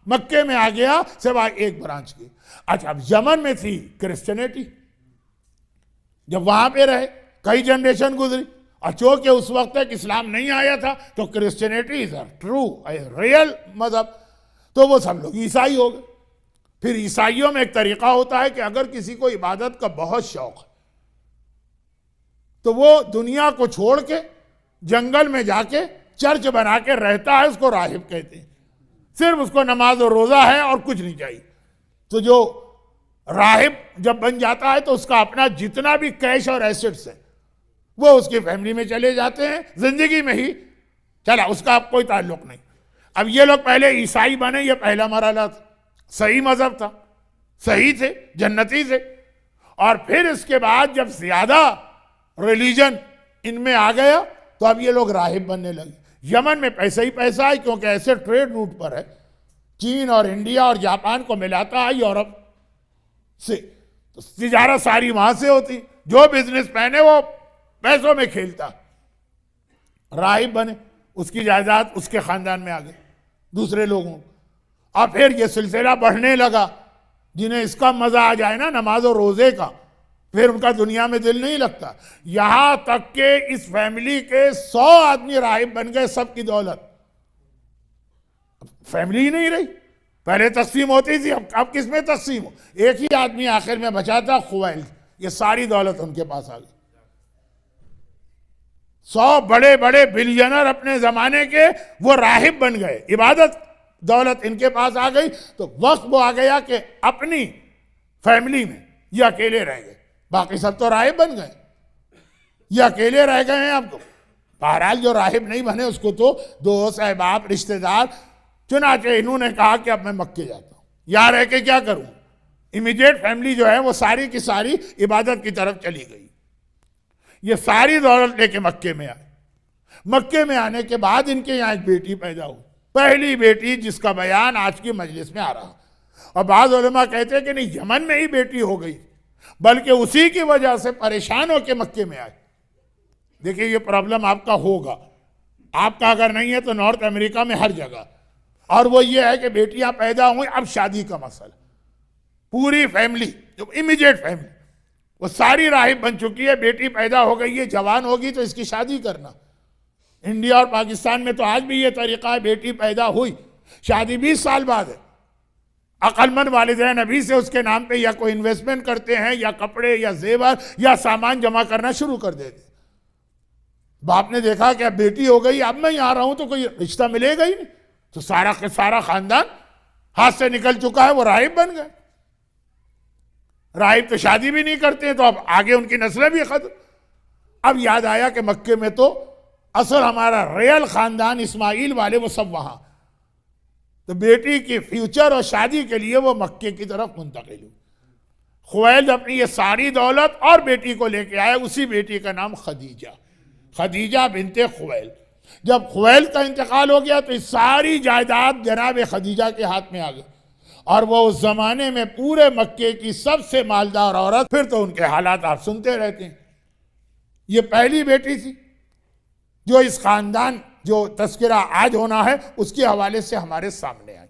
Speaker 1: مکے میں آ گیا سوائے ایک برانچ کی۔ اچھا اب یمن میں تھی کرسچینٹی، جب وہاں پہ رہے کئی جنریشن گزری، اور چونکہ اس وقت تک اسلام نہیں آیا تھا تو Christianity is a true real مذہب، تو وہ سب لوگ عیسائی ہو گئے۔ پھر عیسائیوں میں ایک طریقہ ہوتا ہے کہ اگر کسی کو عبادت کا بہت شوق ہے تو وہ دنیا کو چھوڑ کے جنگل میں جا کے چرچ بنا کے رہتا ہے، اس کو راہب کہتے ہیں، صرف اس کو نماز و روزہ ہے اور کچھ نہیں چاہیے۔ تو جو راہب جب بن جاتا ہے تو اس کا اپنا جتنا بھی کیش اور ایسٹس ہے وہ اس کی فیملی میں چلے جاتے ہیں، زندگی میں ہی چلا، اس کا اب کوئی تعلق نہیں۔ اب یہ لوگ پہلے عیسائی بنے، یہ پہلا مرحلہ تھا، صحیح مذہب تھا، صحیح تھے، جنتی تھے، اور پھر اس کے بعد جب زیادہ ریلیجن ان میں آ گیا تو اب یہ لوگ راہب بننے لگے۔ یمن میں پیسہ ہی پیسہ ہے، کیونکہ ایسے ٹریڈ روٹ پر ہے، چین اور انڈیا اور جاپان کو ملاتا ہے یورپ سے، تو تجارت ساری وہاں سے ہوتی، جو بزنس مین ہے وہ پیسوں میں کھیلتا، راہب بنے، اس کی جائیداد اس کے خاندان میں آ گئی دوسرے لوگوں، اور پھر یہ سلسلہ بڑھنے لگا، جنہیں اس کا مزہ آ جائے نا نماز و روزے کا، پھر ان کا دنیا میں دل نہیں لگتا، یہاں تک کہ اس فیملی کے 100 آدمی راہب بن گئے، سب کی دولت، فیملی ہی نہیں رہی، پہلے تقسیم ہوتی تھی، اب کس میں تقسیم ہو، ایک ہی آدمی آخر میں بچا تھا، خویل، یہ ساری دولت ان کے پاس آ گئی۔ 100 بڑے بڑے بلینر اپنے زمانے کے وہ راہب بن گئے، عبادت دولت ان کے پاس آ گئی، تو وقت وہ آ گیا کہ اپنی فیملی میں یہ اکیلے رہ گئے، باقی سب تو راہب بن گئے، یہ اکیلے رہ گئے ہیں اب تو۔ بہرحال جو راہب نہیں بنے اس کو تو دوست احباب رشتہ دار، چنانچہ انہوں نے کہا کہ اب میں مکے جاتا ہوں، یہاں رہ کے کیا کروں، امیڈیٹ فیملی جو ہے وہ ساری کی ساری عبادت کی طرف چلی گئی، یہ ساری دولت لے کے مکے میں آئے۔ مکے میں آنے کے بعد ان کے یہاں ایک بیٹی پیدا ہوئی، پہلی بیٹی جس کا بیان آج کی مجلس میں آ رہا، اور بعض علماء کہتے ہیں کہ نہیں، یمن میں ہی بیٹی ہو گئی، بلکہ اسی کی وجہ سے پریشان ہو کے مکے میں آئے۔ دیکھیں یہ پرابلم آپ کا ہوگا، آپ کا اگر نہیں ہے تو نارتھ امریکہ میں ہر جگہ، اور وہ یہ ہے کہ بیٹیاں پیدا ہوئیں، اب شادی کا مسئلہ، پوری فیملی جو امیڈیٹ فیملی وہ ساری راہب بن چکی ہے، بیٹی پیدا ہو گئی ہے، جوان ہوگی تو اس کی شادی کرنا، انڈیا اور پاکستان میں تو آج بھی یہ طریقہ ہے، بیٹی پیدا ہوئی شادی 20 سال بعد ہے، عقل مند والدین ابھی سے اس کے نام پہ یا کوئی انویسٹمنٹ کرتے ہیں یا کپڑے یا زیور یا سامان جمع کرنا شروع کر دیتے. باپ نے دیکھا کہ اب بیٹی ہو گئی، اب میں یہاں رہا ہوں تو کوئی رشتہ ملے گا ہی نہیں، تو سارا کے سارا خاندان ہاتھ سے نکل چکا ہے، وہ راہب بن گئے. راہب تو شادی بھی نہیں کرتے ہیں، تو اب آگے ان کی نسلیں بھی ختم. اب یاد آیا کہ مکے میں تو اصل ہمارا ریل خاندان اسماعیل والے وہ سب وہاں، تو بیٹی کی فیوچر اور شادی کے لیے وہ مکے کی طرف منتقل ہوئی. خویلد اپنی یہ ساری دولت اور بیٹی کو لے کے آئے، اسی بیٹی کا نام خدیجہ بنت خویلد. جب خویلد کا انتقال ہو گیا تو اس ساری جائیداد جناب خدیجہ کے ہاتھ میں آ گئی، اور وہ اس زمانے میں پورے مکے کی سب سے مالدار عورت. پھر تو ان کے حالات آپ سنتے رہتے ہیں. یہ پہلی بیٹی تھی جو اس خاندان جو تذکرہ آج ہونا ہے اس کے حوالے سے ہمارے سامنے آئی.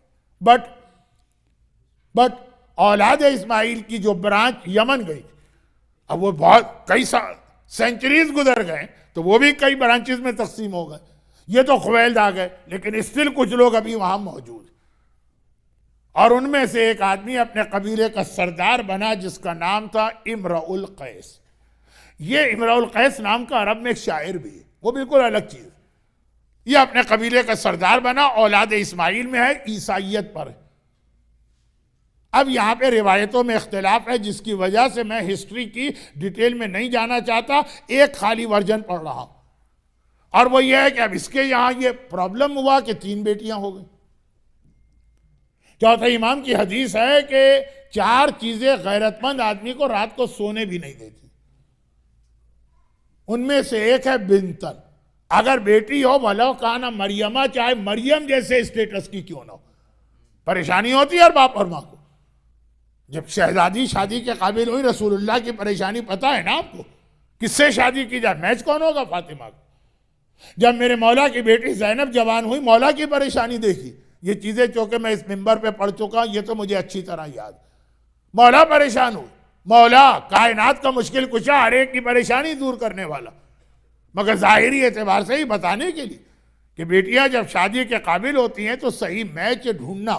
Speaker 1: بٹ اولاد اسماعیل کی جو برانچ یمن گئی، اب وہ بہت کئی سینچریز گزر گئے تو وہ بھی کئی برانچز میں تقسیم ہو گئے. یہ تو خویلد آ گئے، لیکن اسٹل کچھ لوگ ابھی وہاں موجود ہیں، اور ان میں سے ایک آدمی اپنے قبیلے کا سردار بنا جس کا نام تھا امرؤ القیس. یہ امرؤ القیس نام کا عرب میں ایک شاعر بھی ہے، وہ بالکل الگ چیز. یہ اپنے قبیلے کا سردار بنا، اولاد اسماعیل میں ہے، عیسائیت پر ہے. اب یہاں پہ روایتوں میں اختلاف ہے جس کی وجہ سے میں ہسٹری کی ڈیٹیل میں نہیں جانا چاہتا، ایک خالی ورژن پڑھ رہا ہوں، اور وہ یہ ہے کہ اب اس کے یہاں یہ پرابلم ہوا کہ 3 بیٹیاں ہو گئیں. چوتھے امام کی حدیث ہے کہ 4 چیزیں غیرت مند آدمی کو رات کو سونے بھی نہیں دیتی. ان میں سے ایک ہے بنتن، اگر بیٹی ہو ولو کانا مریمہ، چاہے مریم جیسے اسٹیٹس کی کیوں نہ ہو، پریشانی ہوتی ہے اور باپ اور ماں کو. جب شہزادی شادی کے قابل ہوئی، رسول اللہ کی پریشانی پتہ ہے نا آپ کو، کس سے شادی کی جائے، میچ کون ہوگا فاطمہ کو. جب میرے مولا کی بیٹی زینب جوان ہوئی، مولا کی پریشانی دیکھی. یہ چیزیں چونکہ میں اس منبر پہ پڑھ چکا ہوں، یہ تو مجھے اچھی طرح یاد. مولا پریشان ہوئی، مولا کائنات کا مشکل کشا، ہر ایک کی پریشانی دور کرنے والا، مگر ظاہری اعتبار سے ہی بتانے کے لیے کہ بیٹیاں جب شادی کے قابل ہوتی ہیں تو صحیح میچ ڈھونڈنا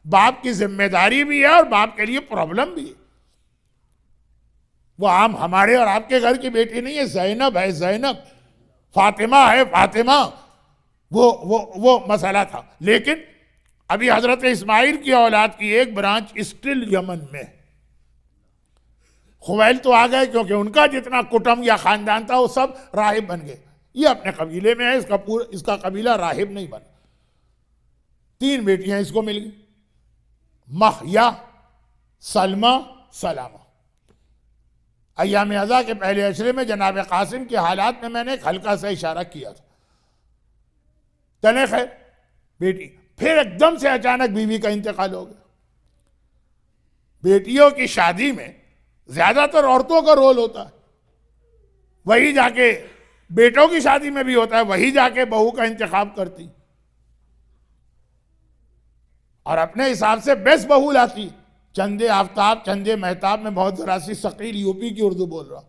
Speaker 1: باپ کی ذمہ داری بھی ہے اور باپ کے لیے پرابلم بھی ہے. وہ عام ہمارے اور آپ کے گھر کی بیٹی نہیں ہے، زینب ہے، زینب، فاطمہ ہے، فاطمہ، وہ مسئلہ تھا. لیکن ابھی حضرت اسماعیل کی اولاد کی ایک برانچ اسٹل یمن میں. خویل تو آ گئے کیونکہ ان کا جتنا کٹم یا خاندان تھا وہ سب راہب بن گئے. یہ اپنے قبیلے میں ہے، اس کا قبیلہ راہب نہیں بنا. 3 بیٹیاں اس کو مل گئی، مہیا، سلمہ، سلامہ. ایام ازا کے پہلے عشرے میں جناب قاسم کے حالات میں نے ایک ہلکا سا اشارہ کیا تھا. چلے خیر، بیٹی پھر ایک دم سے اچانک بیوی کا انتقال ہو گیا. بیٹیوں کی شادی میں زیادہ تر عورتوں کا رول ہوتا ہے، وہی جا کے بیٹوں کی شادی میں بھی ہوتا ہے، وہی جا کے بہو کا انتخاب کرتی اور اپنے حساب سے بیسٹ بہو لاتی. چندے آفتاب چندے مہتاب میں بہت ذرا سی ثقیل یوپی کی اردو بول رہا،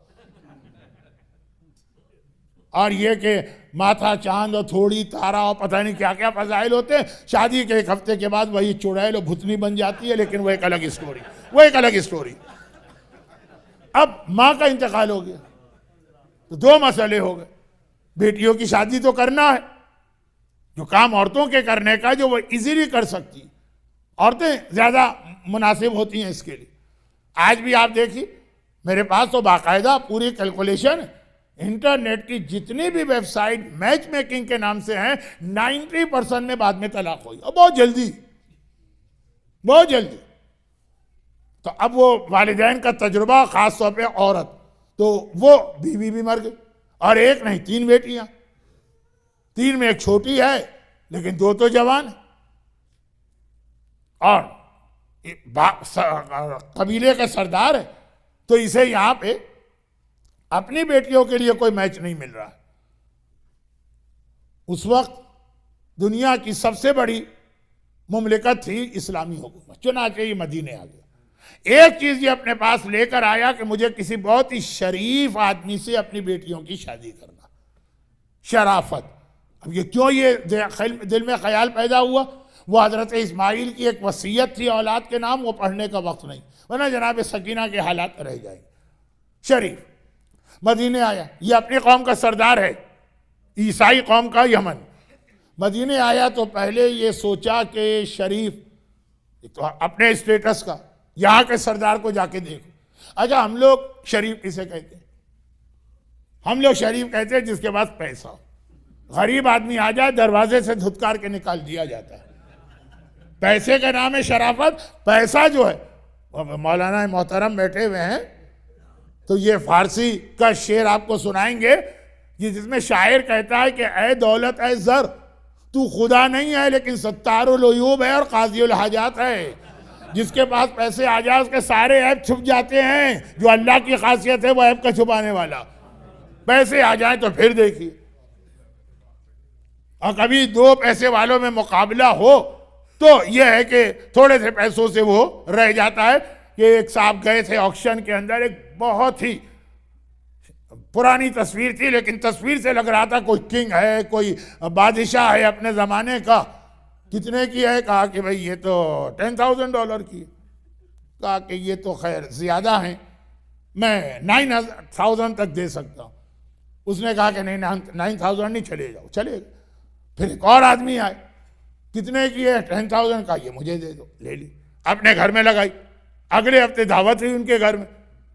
Speaker 1: اور یہ کہ ماتھا چاند اور تھوڑی تارا اور پتہ نہیں کیا کیا فضائل ہوتے ہیں. شادی کے 1 ہفتے کے بعد وہی چڑیل اور بھتنی بن جاتی ہے، لیکن وہ ایک الگ اسٹوری. اب ماں کا انتقال ہو گیا تو 2 مسئلے ہو گئے. بیٹیوں کی شادی تو کرنا ہے، جو کام عورتوں کے کرنے کا جو وہ ایزیلی کر سکتی، عورتیں زیادہ مناسب ہوتی ہیں اس کے لیے. آج بھی آپ دیکھیے میرے پاس تو باقاعدہ پوری کیلکولیشن ہے. انٹرنیٹ کی جتنی بھی ویب سائٹ میچ میکنگ کے نام سے ہیں 90% میں بعد میں طلاق ہوئی، اور بہت جلدی. تو اب وہ والدین کا تجربہ، خاص طور پہ عورت، تو وہ بیوی بھی مر گئی، اور ایک نہیں 3 بیٹیاں. 3 میں ایک چھوٹی ہے لیکن 2 تو جوان ہیں. اور قبیلے کا سردار ہے تو اسے یہاں پہ اپنی بیٹیوں کے لیے کوئی میچ نہیں مل رہا. اس وقت دنیا کی سب سے بڑی مملکت تھی اسلامی حکومت، چنانچہ یہ مدینے آ گیا. ایک چیز یہ اپنے پاس لے کر آیا کہ مجھے کسی بہت ہی شریف آدمی سے اپنی بیٹیوں کی شادی کرنا. شرافت، اب یہ کیوں یہ دل میں خیال پیدا ہوا؟ وہ حضرت اسماعیل کی ایک وصیت تھی اولاد کے نام، وہ پڑھنے کا وقت نہیں، ورنہ جناب سکینہ کے حالات رہ جائیں گے۔ شریف مدینے آیا، یہ اپنی قوم کا سردار ہے، عیسائی قوم کا، یمن۔ مدینے آیا تو پہلے یہ سوچا کہ شریف تو اپنے اسٹیٹس کا، یہاں کے سردار کو جا کے دیکھو۔ اچھا ہم لوگ شریف کسے کہتے ہیں؟ ہم لوگ شریف کہتے ہیں جس کے پاس پیسہ ہو۔ غریب آدمی آ جائے دروازے سے دھتکار کے نکال دیا جاتا ہے۔ پیسے کا نام ہے شرافت۔ پیسہ جو ہے، مولانا محترم بیٹھے ہوئے ہیں تو یہ فارسی کا شعر آپ کو سنائیں گے، جس میں شاعر کہتا ہے کہ اے دولت اے زر، تو خدا نہیں ہے لیکن ستار العیوب ہے اور قاضی الحاجات ہے۔ جس کے پاس پیسے آ جائے اس کے سارے عیب چھپ جاتے ہیں، جو اللہ کی خاصیت ہے وہ عیب کا چھپانے والا۔ پیسے آ جائیں تو پھر دیکھیے، اور کبھی دو پیسے والوں میں مقابلہ ہو تو یہ ہے کہ تھوڑے سے پیسوں سے وہ رہ جاتا ہے۔ کہ ایک صاحب گئے تھے آکشن کے اندر، ایک بہت ہی پرانی تصویر تھی لیکن تصویر سے لگ رہا تھا کوئی کنگ ہے، کوئی بادشاہ ہے اپنے زمانے کا۔ کتنے کی ہے؟ کہا کہ بھئی یہ تو $10,000 کی ہے۔ کہا کہ یہ تو خیر زیادہ ہیں، میں 9,000 تک دے سکتا ہوں۔ اس نے کہا کہ نہیں 9,000 نہیں، چلے جاؤ، چلے گا۔ پھر ایک اور آدمی آئے، کتنے کی ہے؟ 10,000 کا، یہ مجھے دے دو۔ لے لی، اپنے گھر میں لگائی۔ اگلے ہفتے دعوت ہوئی ان کے گھر میں،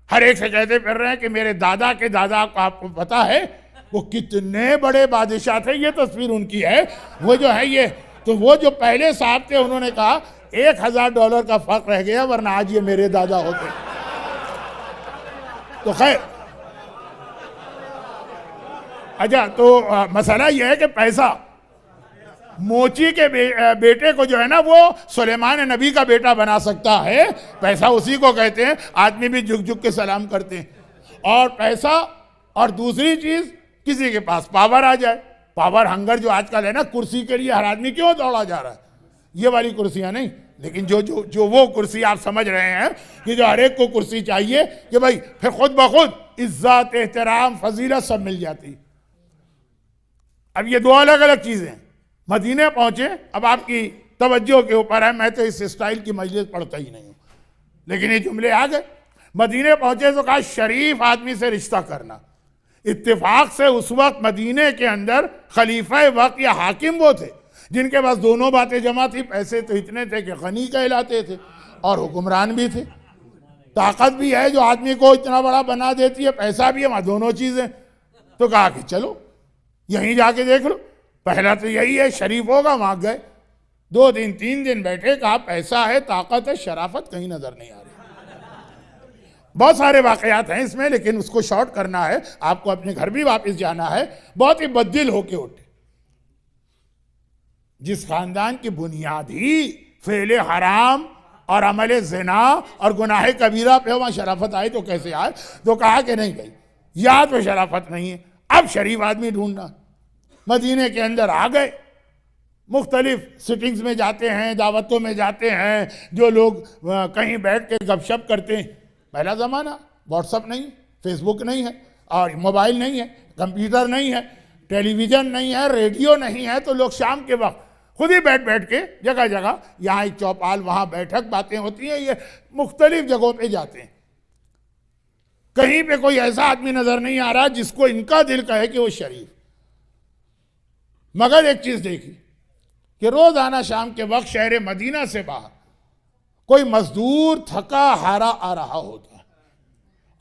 Speaker 1: ہر ایک سے کہتے پھر رہے ہیں کہ میرے دادا کے دادا کو آپ کو پتا ہے وہ کتنے بڑے بادشاہ تھے، یہ تصویر ان کی ہے، وہ جو ہے یہ۔ تو وہ جو پہلے صاحب تھے انہوں نے کہا $1,000 کا فرق رہ گیا، ورنہ آج یہ میرے دادا ہوتے۔ تو خیر، اچھا تو مسئلہ یہ ہے کہ پیسہ، موچی کے بیٹے کو جو ہے نا وہ سلیمان نبی کا بیٹا بنا سکتا ہے، پیسہ اسی کو کہتے ہیں۔ آدمی بھی جھک جھک کے سلام کرتے ہیں۔ اور پیسہ، اور دوسری چیز کسی کے پاس پاور آ جائے، پاور ہنگر جو آج کل ہے نا، کرسی کے لیے ہر آدمی کیوں دوڑا جا رہا ہے؟ یہ والی کرسیاں نہیں، لیکن جو وہ کرسی آپ سمجھ رہے ہیں کہ جو ہر ایک کو کرسی چاہیے کہ بھائی پھر خود بخود عزت، احترام، فضیلت سب مل جاتی۔ اب یہ دو الگ الگ چیزیں ہیں۔ مدینے پہنچے، اب آپ کی توجہ کے اوپر ہے، میں تو اس اسٹائل کی مجلس پڑھتا ہی نہیں ہوں، لیکن یہ جملے آ گئے۔ مدینے پہنچے تو کہا شریف آدمی سے رشتہ کرنا۔ اتفاق سے اس وقت مدینے کے اندر خلیفہ وقت یا حاکم وہ تھے جن کے پاس دونوں باتیں جمع تھی۔ پیسے تو اتنے تھے کہ غنی کہلاتے تھے، اور حکمران بھی تھے۔ طاقت بھی ہے جو آدمی کو اتنا بڑا بنا دیتی ہے، پیسہ بھی ہے، وہاں دونوں چیزیں۔ تو کہا کہ چلو یہیں جا کے دیکھ لو، پہلا تو یہی ہے، شریف ہوگا۔ وہاں گئے، 2 دن 3 دن بیٹھے، کہا پیسہ ہے، طاقت ہے، شرافت کہیں نظر نہیں آ رہی۔ بہت سارے واقعات ہیں اس میں، لیکن اس کو شارٹ کرنا ہے، آپ کو اپنے گھر بھی واپس جانا ہے۔ بہت ہی بددل ہو کے اٹھے۔ جس خاندان کی بنیاد ہی فعل حرام اور عمل زنا اور گناہ کبیرہ پہ وہاں شرافت آئی تو کیسے آئے؟ تو کہا کہ نہیں بھائی، یا تو شرافت نہیں ہے، اب شریف آدمی ڈھونڈنا۔ مدینے کے اندر آ گئے، مختلف سٹنگز میں جاتے ہیں، دعوتوں میں جاتے ہیں، جو لوگ کہیں بیٹھ کے گپ شپ کرتے ہیں۔ پہلا زمانہ، واٹس اپ نہیں، فیس بک نہیں ہے، اور موبائل نہیں ہے، کمپیوٹر نہیں ہے، ٹیلی ویژن نہیں ہے، ریڈیو نہیں ہے، تو لوگ شام کے وقت خود ہی بیٹھ کے جگہ جگہ، یہاں ایک چوپال، وہاں بیٹھک، باتیں ہوتی ہیں، یہ مختلف جگہوں پہ جاتے ہیں۔ کہیں پہ کوئی ایسا آدمی نظر نہیں آ رہا جس کو ان کا دل کہے کہ وہ شریف۔ مگر ایک چیز دیکھی کہ روزانہ شام کے وقت شہر مدینہ سے باہر کوئی مزدور تھکا ہارا آ رہا ہوتا ہے،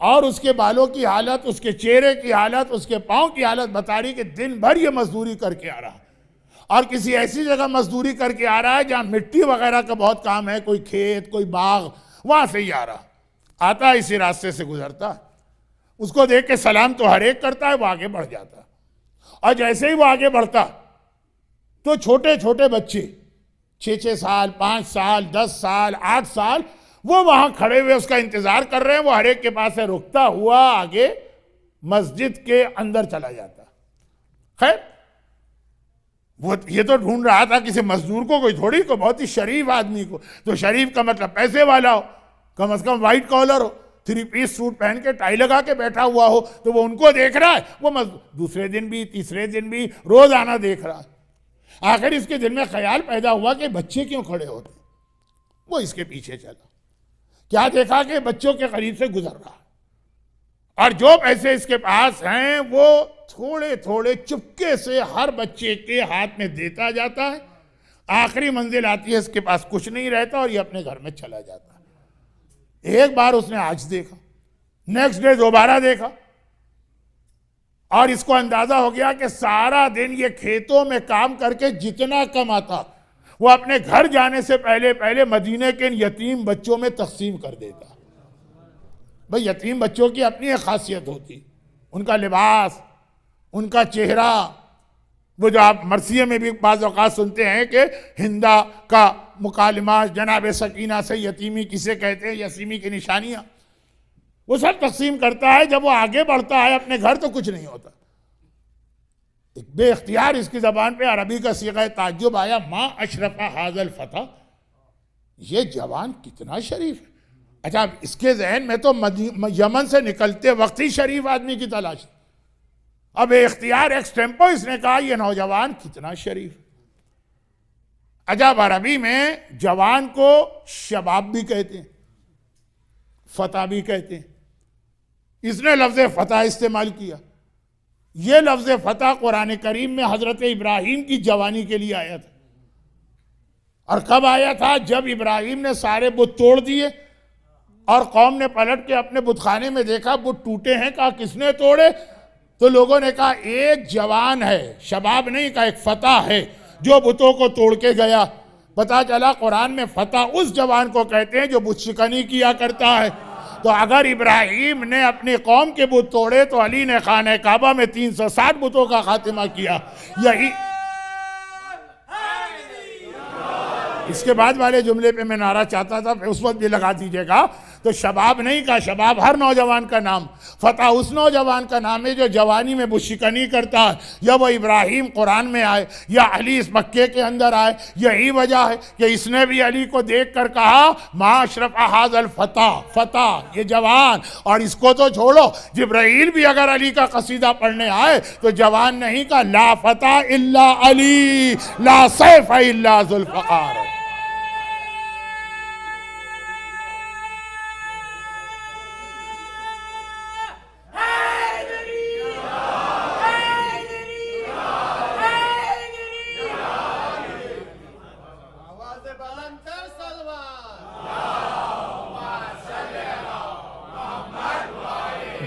Speaker 1: اور اس کے بالوں کی حالت، اس کے چہرے کی حالت، اس کے پاؤں کی حالت بتا رہی کہ دن بھر یہ مزدوری کر کے آ رہا ہے، اور کسی ایسی جگہ مزدوری کر کے آ رہا ہے جہاں مٹی وغیرہ کا بہت کام ہے، کوئی کھیت، کوئی باغ، وہاں سے ہی آ رہا آتا ہے، اسی راستے سے گزرتا ہے۔ اس کو دیکھ کے سلام تو ہر ایک کرتا ہے، وہ آگے بڑھ جاتا ہے، اور جیسے ہی وہ آگے بڑھتا تو چھوٹے چھوٹے بچے 6 سال، 5 سال، 10 سال، 8 سال، وہ وہاں کھڑے ہوئے اس کا انتظار کر رہے ہیں۔ وہ ہر ایک کے پاس سے رکتا ہوا آگے مسجد کے اندر چلا جاتا۔ خیر، وہ یہ تو ڈھونڈ رہا تھا کسی مزدور کو، کوئی تھوڑی، کو بہت ہی شریف آدمی کو۔ تو شریف کا مطلب پیسے والا ہو، کم از کم وائٹ کالر ہو، 3 پیس سوٹ پہن کے ٹائی لگا کے بیٹھا ہوا ہو تو وہ ان کو دیکھ رہا ہے، وہ دوسرے دن بھی تیسرے دن بھی روزانہ دیکھ رہا ہے۔ آخر اس کے دل میں خیال پیدا ہوا کہ بچے کیوں کھڑے ہوتے، وہ اس کے پیچھے چلا، کیا دیکھا کہ بچوں کے قریب سے گزر رہا، اور جو پیسے اس کے پاس ہیں وہ تھوڑے تھوڑے چپکے سے ہر بچے کے ہاتھ میں دیتا جاتا ہے۔ آخری منزل آتی ہے اس کے پاس کچھ نہیں رہتا اور یہ اپنے گھر میں چلا جاتا ہے۔ ایک بار اس نے آج دیکھا، نیکسٹ ڈے دوبارہ دیکھا، اور اس کو اندازہ ہو گیا کہ سارا دن یہ کھیتوں میں کام کر کے جتنا کماتا وہ اپنے گھر جانے سے پہلے مدینے کے ان یتیم بچوں میں تقسیم کر دیتا۔ بھئی یتیم بچوں کی اپنی ایک خاصیت ہوتی، ان کا لباس، ان کا چہرہ، وہ جو آپ مرثیے میں بھی بعض اوقات سنتے ہیں کہ ہندا کا مکالمہ جناب سکینہ سے یتیمی کسے کہتے ہیں، یتیمی کی نشانیاں، وہ سب تقسیم کرتا ہے۔ جب وہ آگے بڑھتا ہے اپنے گھر تو کچھ نہیں ہوتا، ایک بے اختیار اس کی زبان پہ عربی کا صیغہ تعجب آیا، ما اشرف ھذا الفتى، یہ جوان کتنا شریف ہے۔ اچھا اس کے ذہن میں تو یمن سے نکلتے وقت ہی شریف آدمی کی تلاش، اب اختیار ایکسٹیمپو اس نے کہا یہ نوجوان کتنا شریف۔ عجب عربی میں جوان کو شباب بھی کہتے ہیں، فتح بھی کہتے ہیں، اس نے لفظ فتح استعمال کیا۔ یہ لفظ فتح قرآن کریم میں حضرت ابراہیم کی جوانی کے لیے آیا تھا، اور کب آیا تھا؟ جب ابراہیم نے سارے بت توڑ دیے اور قوم نے پلٹ کے اپنے بت خانے میں دیکھا بت ٹوٹے ہیں، کہا کس نے توڑے؟ تو لوگوں نے کہا ایک جوان ہے، شباب نہیں کہا، ایک فتح ہے جو بتوں کو توڑ کے گیا۔ پتا چلا قرآن میں فتح اس جوان کو کہتے ہیں جو بت شکنی کیا کرتا ہے۔ تو اگر ابراہیم نے اپنی قوم کے بت توڑے تو علی نے خانہ کعبہ میں 360 بتوں کا خاتمہ کیا۔ یہی اس کے بعد والے جملے پہ میں نعرہ چاہتا تھا، اس وقت بھی لگا دیجئے گا، تو شباب نہیں کہا، شباب ہر نوجوان کا نام، فتح اس نوجوان کا نام ہے جو جوانی میں بت شکنی کرتا ہے۔ یا وہ ابراہیم قرآن میں آئے یا علی اس مکے کے اندر آئے، یہی وجہ ہے کہ اس نے بھی علی کو دیکھ کر کہا ما اشرف ھذا الفتى، فتح یہ جوان۔ اور اس کو تو چھوڑو، جبرائیل بھی اگر علی کا قصیدہ پڑھنے آئے تو جوان نہیں کہا، لا فتح الا علی لا سیف الا ذوالفقار۔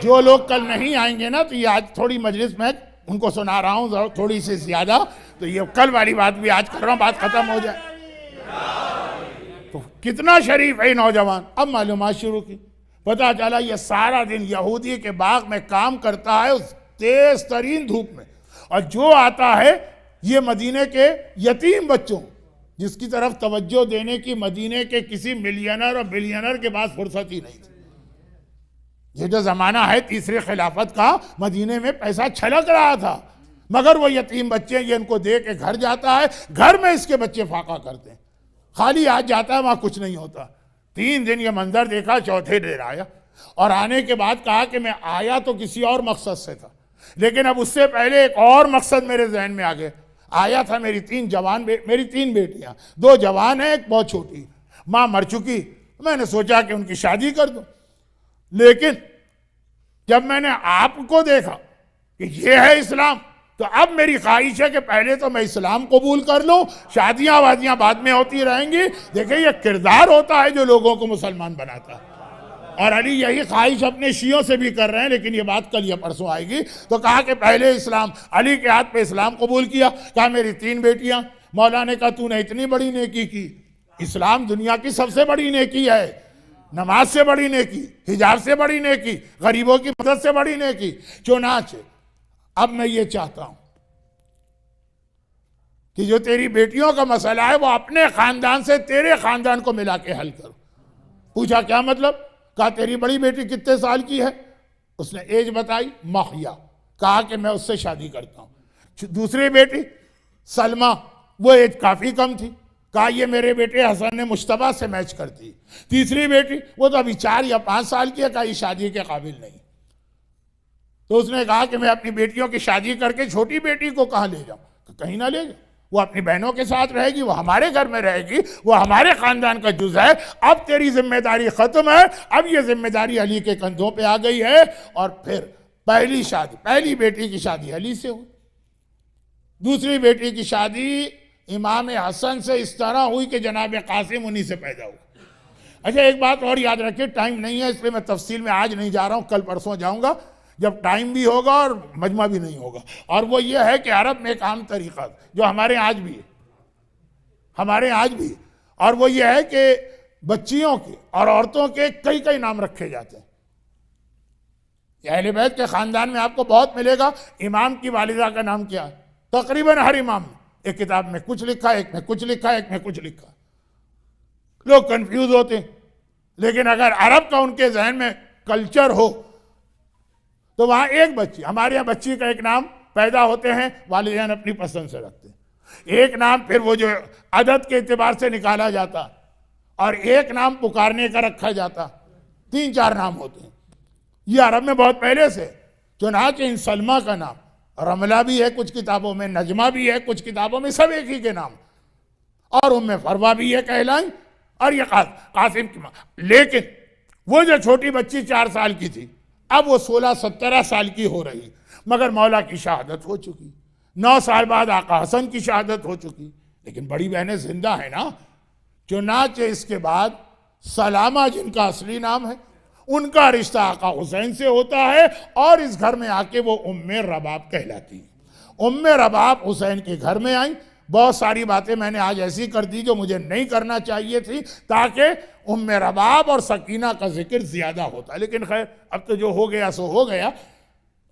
Speaker 1: جو لوگ کل نہیں آئیں گے نا تو یہ آج تھوڑی مجلس میں ان کو سنا رہا ہوں تھوڑی سی زیادہ، تو یہ کل والی بات بھی آج کر رہا ہوں، بات ختم ہو جائے۔ تو کتنا شریف ہے نوجوان۔ اب معلومات شروع کی، پتہ چلا یہ سارا دن یہودی کے باغ میں کام کرتا ہے اس تیز ترین دھوپ میں، اور جو آتا ہے یہ مدینے کے یتیم بچوں جس کی طرف توجہ دینے کی مدینے کے کسی ملینر اور بلینر کے پاس فرصت ہی نہیں تھی۔ یہ جو زمانہ ہے تیسری خلافت کا، مدینے میں پیسہ چھلک رہا تھا، مگر وہ یتیم بچے یہ ان کو دے کے گھر جاتا ہے، گھر میں اس کے بچے فاقہ کرتے ہیں، خالی آج جاتا ہے وہاں کچھ نہیں ہوتا۔ 3 دن یہ منظر دیکھا، چوتھے دن آیا، اور آنے کے بعد کہا کہ میں آیا تو کسی اور مقصد سے تھا، لیکن اب اس سے پہلے ایک اور مقصد میرے ذہن میں آ گیا۔ آیا تھا میری 3 بیٹیاں، 2 جوان ہیں، ایک بہت چھوٹی، ماں مر چکی، میں نے سوچا کہ ان کی شادی کر دوں، لیکن جب میں نے آپ کو دیکھا کہ یہ ہے اسلام تو اب میری خواہش ہے کہ پہلے تو میں اسلام قبول کر لوں، شادیاں وادیاں بعد میں ہوتی رہیں گی۔ دیکھیں یہ کردار ہوتا ہے جو لوگوں کو مسلمان بناتا ہے، اور علی یہی خواہش اپنے شیعوں سے بھی کر رہے ہیں، لیکن یہ بات کل یا پرسوں آئے گی۔ تو کہا کہ پہلے اسلام، علی کے ہاتھ پہ اسلام قبول کیا، کہا میری 3 بیٹیاں۔ مولا نے کہا تو نے اتنی بڑی نیکی کی، اسلام دنیا کی سب سے بڑی نیکی ہے، نماز سے بڑی نیکی، حجاب سے بڑی نیکی، غریبوں کی مدد سے بڑی نیکی، چنانچہ اب میں یہ چاہتا ہوں کہ جو تیری بیٹیوں کا مسئلہ ہے وہ اپنے خاندان سے تیرے خاندان کو ملا کے حل کرو۔ پوچھا کیا مطلب؟ کہا تیری بڑی بیٹی کتنے سال کی ہے؟ اس نے ایج بتائی، ماہیہ، کہا کہ میں اس سے شادی کرتا ہوں۔ دوسری بیٹی سلمہ، وہ ایج کافی کم تھی، کہا یہ میرے بیٹے حسن مشتبہ سے میچ کرتی. تیسری بیٹی وہ تو ابھی 4 یا 5 سال کی ہے، کہا یہ شادی کے قابل نہیں. تو اس نے کہا کہ میں اپنی بیٹیوں کی شادی کر کے چھوٹی بیٹی کو کہاں لے جاؤں؟ کہیں نہ لے جاؤں، وہ اپنی بہنوں کے ساتھ رہے گی، وہ ہمارے گھر میں رہے گی، وہ ہمارے خاندان کا جز ہے. اب تیری ذمہ داری ختم ہے، اب یہ ذمہ داری علی کے کندھوں پہ آ گئی ہے. اور پھر پہلی بیٹی کی شادی علی سے ہوئی. دوسری بیٹی کی شادی امام حسن سے اس طرح ہوئی کہ جناب قاسم انہی سے پیدا ہوا. اچھا ایک بات اور یاد رکھیں، ٹائم نہیں ہے اس لیے میں تفصیل میں آج نہیں جا رہا ہوں، کل پرسوں جاؤں گا جب ٹائم بھی ہوگا اور مجمع بھی نہیں ہوگا. اور وہ یہ ہے کہ عرب میں ایک عام طریقہ جو ہمارے آج بھی ہے، اور وہ یہ ہے کہ بچیوں کے اور عورتوں کے کئی نام رکھے جاتے ہیں. اہل بیت کے خاندان میں آپ کو بہت ملے گا. امام کی والدہ کا نام کیا ہے؟ تقریباً ہر امام نے ایک کتاب میں کچھ لکھا، ایک میں کچھ لکھا، ایک میں کچھ لکھا. لوگ کنفیوز ہوتے ہیں. لیکن اگر عرب کا ان کے ذہن میں کلچر ہو تو وہاں ایک بچی، ہمارے یہاں بچی کا ایک نام پیدا ہوتے ہیں والدین اپنی پسند سے رکھتے ہیں. ایک نام پھر وہ جو عدد کے اعتبار سے نکالا جاتا، اور ایک نام پکارنے کا رکھا جاتا. 3-4 نام ہوتے ہیں. یہ عرب میں بہت پہلے سے. چنانچہ ان سلمہ کا نام رملہ بھی ہے کچھ کتابوں میں، نجمہ بھی ہے کچھ کتابوں میں، سب ایک ہی کے نام. اور ام فروہ بھی ہے کہلائیں، اور یہ قاسم کی ماں. لیکن وہ جو چھوٹی بچی 4 سال کی تھی اب وہ 16-17 سال کی ہو رہی، مگر مولا کی شہادت ہو چکی. 9 سال بعد آقا حسن کی شہادت ہو چکی. لیکن بڑی بہنیں زندہ ہیں نا. چنانچہ اس کے بعد سلامہ جن کا اصلی نام ہے، ان کا رشتہ آقا حسین سے ہوتا ہے، اور اس گھر میں آ کے وہ ام رباب کہلاتی ہیں. ام رباب حسین کے گھر میں آئیں. بہت ساری باتیں میں نے آج ایسی کر دی جو مجھے نہیں کرنا چاہیے تھی، تاکہ ام رباب اور سکینہ کا ذکر زیادہ ہوتا. لیکن خیر اب تو جو ہو گیا سو ہو گیا.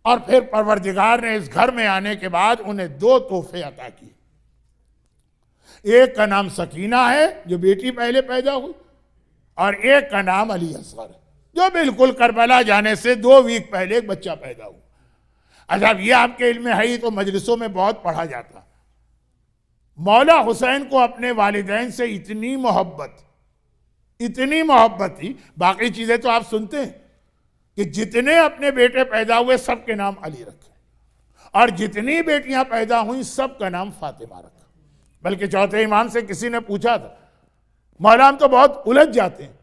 Speaker 1: اور پھر پروردگار نے اس گھر میں آنے کے بعد انہیں 2 تحفے عطا کیے. ایک کا نام سکینہ ہے جو بیٹی پہلے پیدا ہوئی، اور ایک کا نام علی اصغر جو بالکل کربلا جانے سے 2 ویک پہلے ایک بچہ پیدا ہوا. اچھا یہ آپ کے علم میں ہے ہی تو مجلسوں میں بہت پڑھا جاتا. مولا حسین کو اپنے والدین سے اتنی محبت تھی. باقی چیزیں تو آپ سنتے ہیں کہ جتنے اپنے بیٹے پیدا ہوئے سب کے نام علی رکھے، اور جتنی بیٹیاں پیدا ہوئیں سب کا نام فاطمہ رکھا. بلکہ چوتھے امام سے کسی نے پوچھا تھا، مولا ہم تو بہت الجھ جاتے ہیں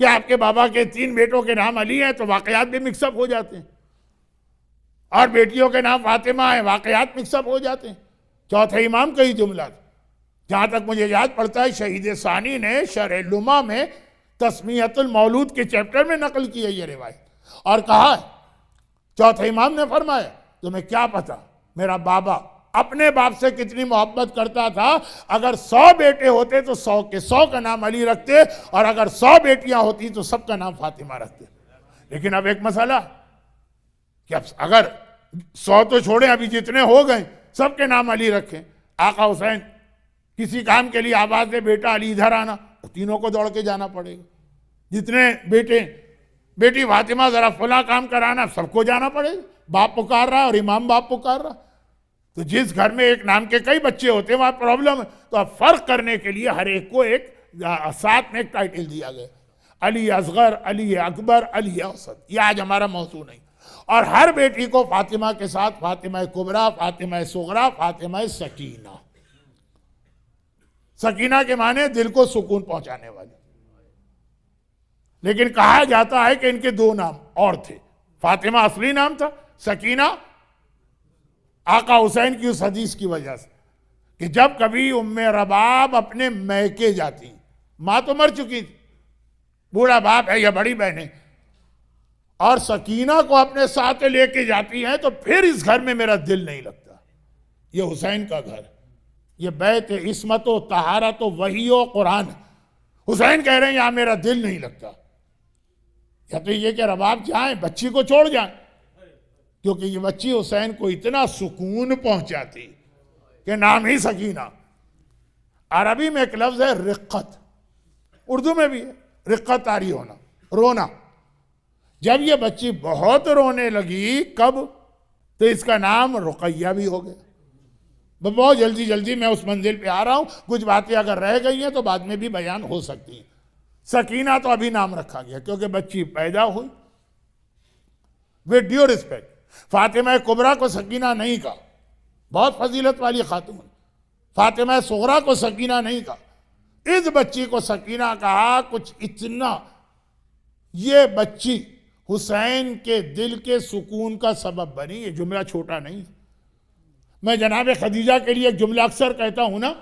Speaker 1: کہ آپ کے بابا کے 3 بیٹوں کے نام علی ہیں تو واقعات بھی مکس اپ ہو جاتے ہیں، اور بیٹیوں کے نام فاطمہ ہیں واقعات مکس اپ ہو جاتے ہیں. چوتھے امام کا ہی جملہ تھا. جہاں تک مجھے یاد پڑتا ہے شہید ثانی نے شرح لمع میں تسمیۃ المولود کے چیپٹر میں نقل کی ہے یہ روایت، اور کہا ہے چوتھے امام نے فرمایا تمہیں کیا پتا میرا بابا اپنے باپ سے کتنی محبت کرتا تھا. اگر 100 بیٹے ہوتے تو 100 کے 100 کا نام علی رکھتے، اور اگر 100 بیٹیاں ہوتی تو سب کا نام فاطمہ رکھتے. لیکن اب ایک مسئلہ کہ اب اگر 100 تو چھوڑیں، ابھی جتنے ہو گئے سب کے نام علی رکھیں. آقا حسین کسی کام کے لیے آواز دے بیٹا علی ادھر آنا، تینوں کو دوڑ کے جانا پڑے گا. جتنے بیٹی فاطمہ ذرا فلاں کام کرانا، سب کو جانا پڑے گا. باپ پکار رہا ہے اور امام باپ پکار رہا. تو جس گھر میں ایک نام کے کئی بچے ہوتے ہیں وہاں پرابلم ہے. تو اب فرق کرنے کے لیے ہر ایک کو ایک ساتھ میں ایک ٹائٹل دیا گیا، علی اصغر، علی اکبر، علی اوسط. یہ آج ہمارا موضوع نہیں. اور ہر بیٹی کو فاطمہ کے ساتھ فاطمہ کبریٰ، فاطمہ صغریٰ، فاطمہ سکینہ. سکینہ کے معنی دل کو سکون پہنچانے والی. لیکن کہا جاتا ہے کہ ان کے 2 نام اور تھے. فاطمہ اصلی نام تھا، سکینہ آقا حسین کی اس حدیث کی وجہ سے کہ جب کبھی ام رباب اپنے میکے جاتی، ماں تو مر چکی تھی، بوڑھا باپ ہے یا بڑی بہنیں، اور سکینہ کو اپنے ساتھ لے کے جاتی ہیں تو پھر اس گھر میں میرا دل نہیں لگتا. یہ حسین کا گھر، یہ بیت عصمت و طہارت و وحی و قرآن. حسین کہہ رہے ہیں یہاں میرا دل نہیں لگتا. یا تو یہ کہ رباب جائیں بچی کو چھوڑ جائیں، کیونکہ یہ بچی حسین کو اتنا سکون پہنچاتی کہ نام ہی سکینہ. عربی میں ایک لفظ ہے رقت، اردو میں بھی ہے رقت، طاری ہونا، رونا. جب یہ بچی بہت رونے لگی، کب؟ تو اس کا نام رقیہ بھی ہو گیا. بہت جلدی جلدی میں اس منزل پہ آ رہا ہوں، کچھ باتیں اگر رہ گئی ہیں تو بعد میں بھی بیان ہو سکتی ہیں۔ سکینہ تو ابھی نام رکھا گیا کیونکہ بچی پیدا ہوئی۔ with due respect، فاطمہ کبریٰ کو سکینہ نہیں کہا، بہت فضیلت والی خاتون۔ فاطمہ صغریٰ کو سکینہ نہیں کہا، اس بچی کو سکینہ کہا۔ کچھ اتنا، یہ بچی حسین کے دل کے سکون کا سبب بنی۔ یہ جملہ چھوٹا نہیں۔ میں جناب خدیجہ کے لیے ایک جملہ اکثر کہتا ہوں نا،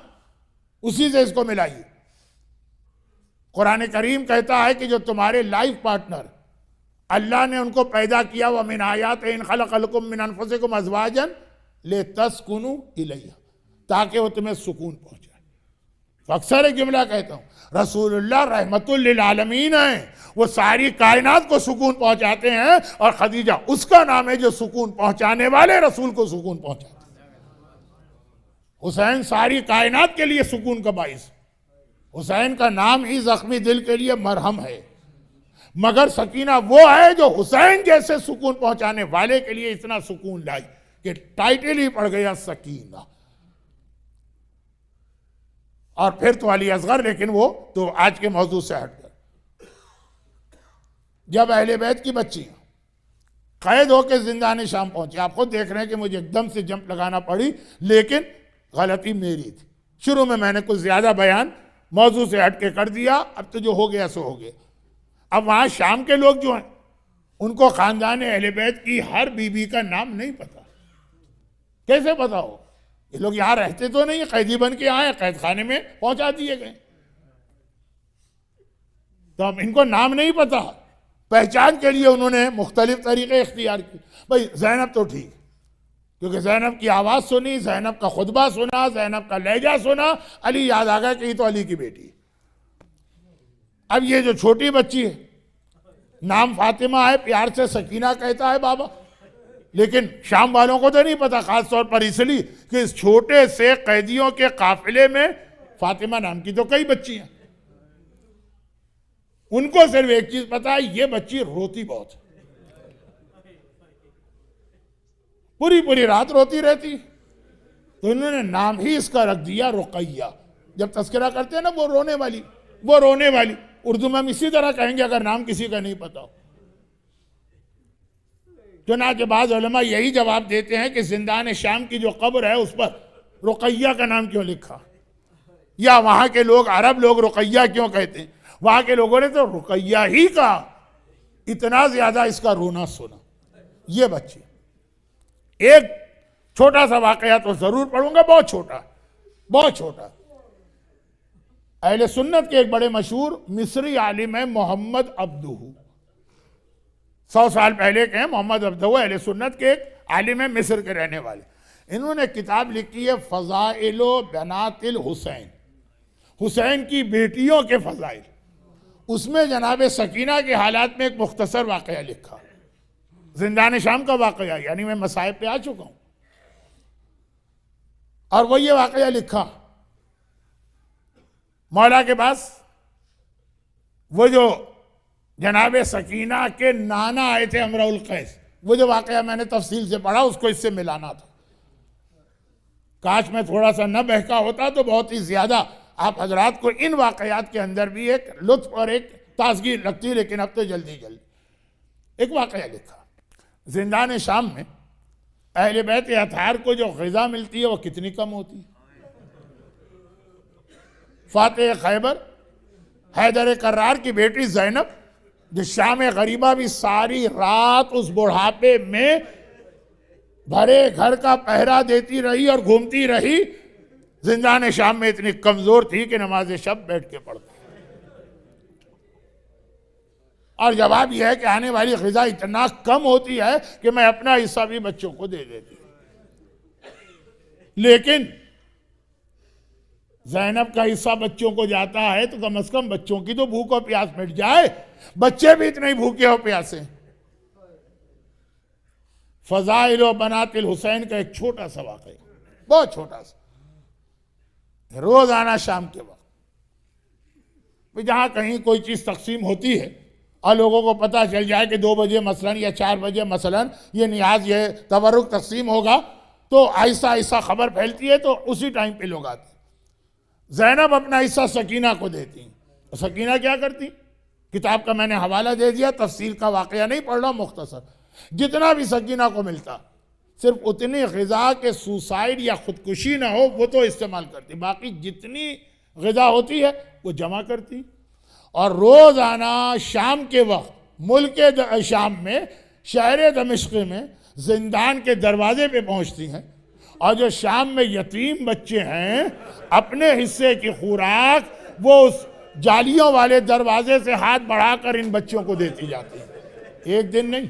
Speaker 1: اسی سے اس کو ملائیے۔ قرآن کریم کہتا ہے کہ جو تمہارے لائف پارٹنر، اللہ نے ان کو پیدا کیا، وَمِنْ آیَاتِهِ إِنْ خَلَقَ لَكُم مِّنْ أَنفُسِكُمْ أَزْوَاجًا لِتَسْكُنُوا إِلَيْهَا، تاکہ وہ تمہیں سکون پہنچائے۔ تو اکثر ایک جملہ کہتا ہوں، رسول اللہ رحمت للعالمین ہیں، وہ ساری کائنات کو سکون پہنچاتے ہیں، اور خدیجہ اس کا نام ہے جو سکون پہنچانے والے رسول کو سکون پہنچاتے ہیں۔ حسین ساری کائنات کے لیے سکون کا باعث۔ حسین کا نام ہی زخمی دل کے لیے مرہم ہے، مگر سکینہ وہ ہے جو حسین جیسے سکون پہنچانے والے کے لیے اتنا سکون لائی کہ ٹائٹل ہی پڑ گیا سکینہ۔ اور پھر تو علی اصغر، لیکن وہ تو آج کے موضوع سے ہٹ گئے۔ جب اہل بیت کی بچیاں قید ہو کے زندان شام پہنچی، آپ خود دیکھ رہے ہیں کہ مجھے ایک دم سے جمپ لگانا پڑی، لیکن غلطی میری تھی۔ شروع میں نے کچھ زیادہ بیان موضوع سے ہٹ کے کر دیا، اب تو جو ہو گیا سو ہو گیا۔ اب وہاں شام کے لوگ جو ہیں، ان کو خاندان اہل بیت کی ہر بیوی کا نام نہیں پتا۔ کیسے پتا ہو؟ یہ لوگ یہاں رہتے تو نہیں، قیدی بن کے آئے، قید خانے میں پہنچا دیے گئے، تو اب ان کو نام نہیں پتا۔ پہچان کے لیے انہوں نے مختلف طریقے اختیار کیے۔ بھئی زینب تو ٹھیک، کیونکہ زینب کی آواز سنی، زینب کا خطبہ سنا، زینب کا لہجہ سنا، علی یاد آ گیا کہ یہ تو علی کی بیٹی ہے۔ اب یہ جو چھوٹی بچی ہے، نام فاطمہ ہے، پیار سے سکینہ کہتا ہے بابا، لیکن شام والوں کو تو نہیں پتا، خاص طور پر اس لیے کہ اس چھوٹے سے قیدیوں کے قافلے میں فاطمہ نام کی تو کئی بچی ہیں۔ ان کو صرف ایک چیز پتا ہے، یہ بچی روتی بہت ہے، پوری رات روتی رہتی، تو انہوں نے نام ہی اس کا رکھ دیا رقیہ۔ جب تذکرہ کرتے ہیں نا وہ رونے والی، اردو میں ہم اسی طرح کہیں گے اگر نام کسی کا نہیں پتا ہو۔ چنانچہ بعض علماء یہی جواب دیتے ہیں کہ زندان شام کی جو قبر ہے اس پر رقیہ کا نام کیوں لکھا، یا وہاں کے لوگ، عرب لوگ رقیہ کیوں کہتے ہیں؟ وہاں کے لوگوں نے تو رقیہ ہی کہا، اتنا زیادہ اس کا رونا سنا۔ یہ بچے، ایک چھوٹا سا واقعہ تو ضرور پڑھوں گا، بہت چھوٹا۔ اہل سنت کے ایک بڑے مشہور مصری عالم ہیں محمد عبدہ، 100 سال پہلے کے ہیں محمد عبدہ، اہل سنت کے ایک عالم ہیں، مصر کے رہنے والے۔ انہوں نے کتاب لکھی ہے فضائل بنات الحسین، حسین کی بیٹیوں کے فضائل۔ اس میں جناب سکینہ کے حالات میں ایک مختصر واقعہ لکھا، زندان شام کا واقعہ، یعنی میں مصائب پہ آ چکا ہوں، اور وہ یہ واقعہ لکھا، مولا کے پاس وہ جو جناب سکینہ کے نانا آئے تھے امرؤ القیس، وہ جو واقعہ میں نے تفصیل سے پڑھا، اس کو اس سے ملانا تھا۔ کاش میں تھوڑا سا نہ بہکا ہوتا تو بہت ہی زیادہ آپ حضرات کو ان واقعات کے اندر بھی ایک لطف اور ایک تازگی لگتی، لیکن اب تو جلدی ایک واقعہ لکھا۔ زندان شام میں اہل بیت اطہار کو جو غذا ملتی ہے وہ کتنی کم ہوتی ہے۔ فاتح خیبر حیدر کرار کی بیٹی زینب، جو شام غریبہ بھی ساری رات اس بڑھاپے میں بھرے گھر کا پہرا دیتی رہی اور گھومتی رہی، زندان شام میں اتنی کمزور تھی کہ نماز شب بیٹھ کے پڑھتی، اور جواب یہ ہے کہ آنے والی غذا اتنا کم ہوتی ہے کہ میں اپنا حصہ بھی بچوں کو دے دیتی۔ لیکن زینب کا حصہ بچوں کو جاتا ہے تو کم از کم بچوں کی تو بھوک اور پیاس مٹ جائے، بچے بھی اتنے بھوکے اور پیاسے۔ فضائل و بنات الحسین کا ایک چھوٹا سا واقعہ، بہت چھوٹا سا، روزانہ شام کے وقت جہاں کہیں کوئی چیز تقسیم ہوتی ہے اور لوگوں کو پتہ چل جائے کہ 2 بجے مثلاً یا 4 بجے مثلاً یہ نیاز، یہ تبرک تقسیم ہوگا، تو آہستہ آہستہ خبر پھیلتی ہے تو اسی ٹائم پہ لوگ آتے ہیں۔ زینب اپنا حصہ سکینہ کو دیتی ہیں، سکینہ کیا کرتی؟ کتاب کا میں نے حوالہ دے دیا، تفصیل کا واقعہ نہیں پڑھ رہا، مختصر جتنا بھی سکینہ کو ملتا صرف اتنی غذا کے سوسائڈ یا خودکشی نہ ہو وہ تو استعمال کرتی، باقی جتنی غذا ہوتی ہے وہ جمع کرتی، اور روزانہ شام کے وقت ملک شام میں شہر دمشق میں زندان کے دروازے پہ پہنچتی ہیں، اور جو شام میں یتیم بچے ہیں اپنے حصے کی خوراک وہ اس جالیوں والے دروازے سے ہاتھ بڑھا کر ان بچوں کو دیتی جاتی ہے۔ ایک دن نہیں،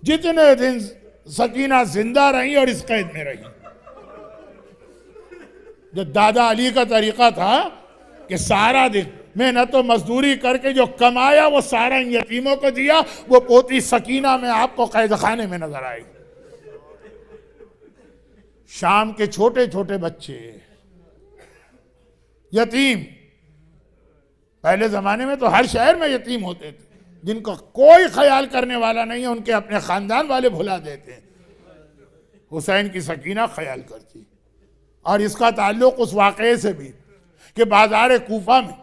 Speaker 1: جتنے دن سکینہ زندہ رہی اور اس قید میں رہی۔ جو دادا علی کا طریقہ تھا کہ سارا دن محنت و مزدوری کر کے جو کمایا وہ سارا ان یتیموں کو دیا، وہ پوتی سکینہ میں آپ کو قید خانے میں نظر آئے گی۔ شام کے چھوٹے چھوٹے بچے یتیم، پہلے زمانے میں تو ہر شہر میں یتیم ہوتے تھے جن کو کوئی خیال کرنے والا نہیں ہے، ان کے اپنے خاندان والے بھلا دیتے ہیں۔ حسین کی سکینہ خیال کرتی، اور اس کا تعلق اس واقعے سے بھی کہ بازار کوفہ میں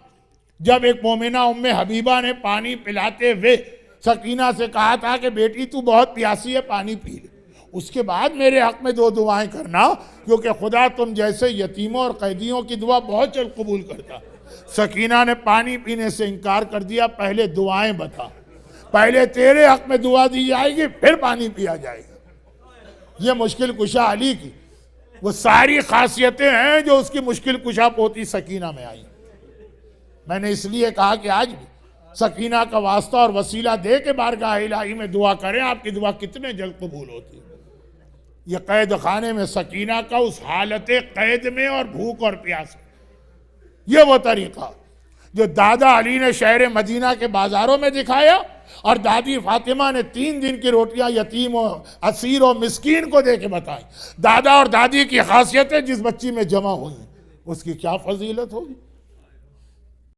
Speaker 1: جب ایک مومنہ ام حبیبہ نے پانی پلاتے ہوئے سکینہ سے کہا تھا کہ بیٹی تو بہت پیاسی ہے، پانی پی لے، اس کے بعد میرے حق میں 2 دعائیں کرنا، کیونکہ خدا تم جیسے یتیموں اور قیدیوں کی دعا بہت جلد قبول کرتا۔ سکینہ نے پانی پینے سے انکار کر دیا، پہلے دعائیں بتا، پہلے تیرے حق میں دعا دی جائے گی پھر پانی پیا جائے گا۔ یہ مشکل کشا علی کی وہ ساری خاصیتیں ہیں جو اس کی مشکل کشا پوتی سکینہ میں آئی۔ میں نے اس لیے کہا کہ آج بھی سکینہ کا واسطہ اور وسیلہ دے کے بارگاہ الہی میں دعا کریں، آپ کی دعا کتنے جلد قبول ہوتی ہے۔ یہ قید خانے میں سکینہ کا اس حالت قید میں اور بھوک اور پیاس میں، یہ وہ طریقہ جو دادا علی نے شہر مدینہ کے بازاروں میں دکھایا، اور دادی فاطمہ نے 3 دن کی روٹیاں یتیم و اسیر و مسکین کو دے کے بتائیں۔ دادا اور دادی کی خاصیتیں جس بچی میں جمع ہوئی اس کی کیا فضیلت ہوگی۔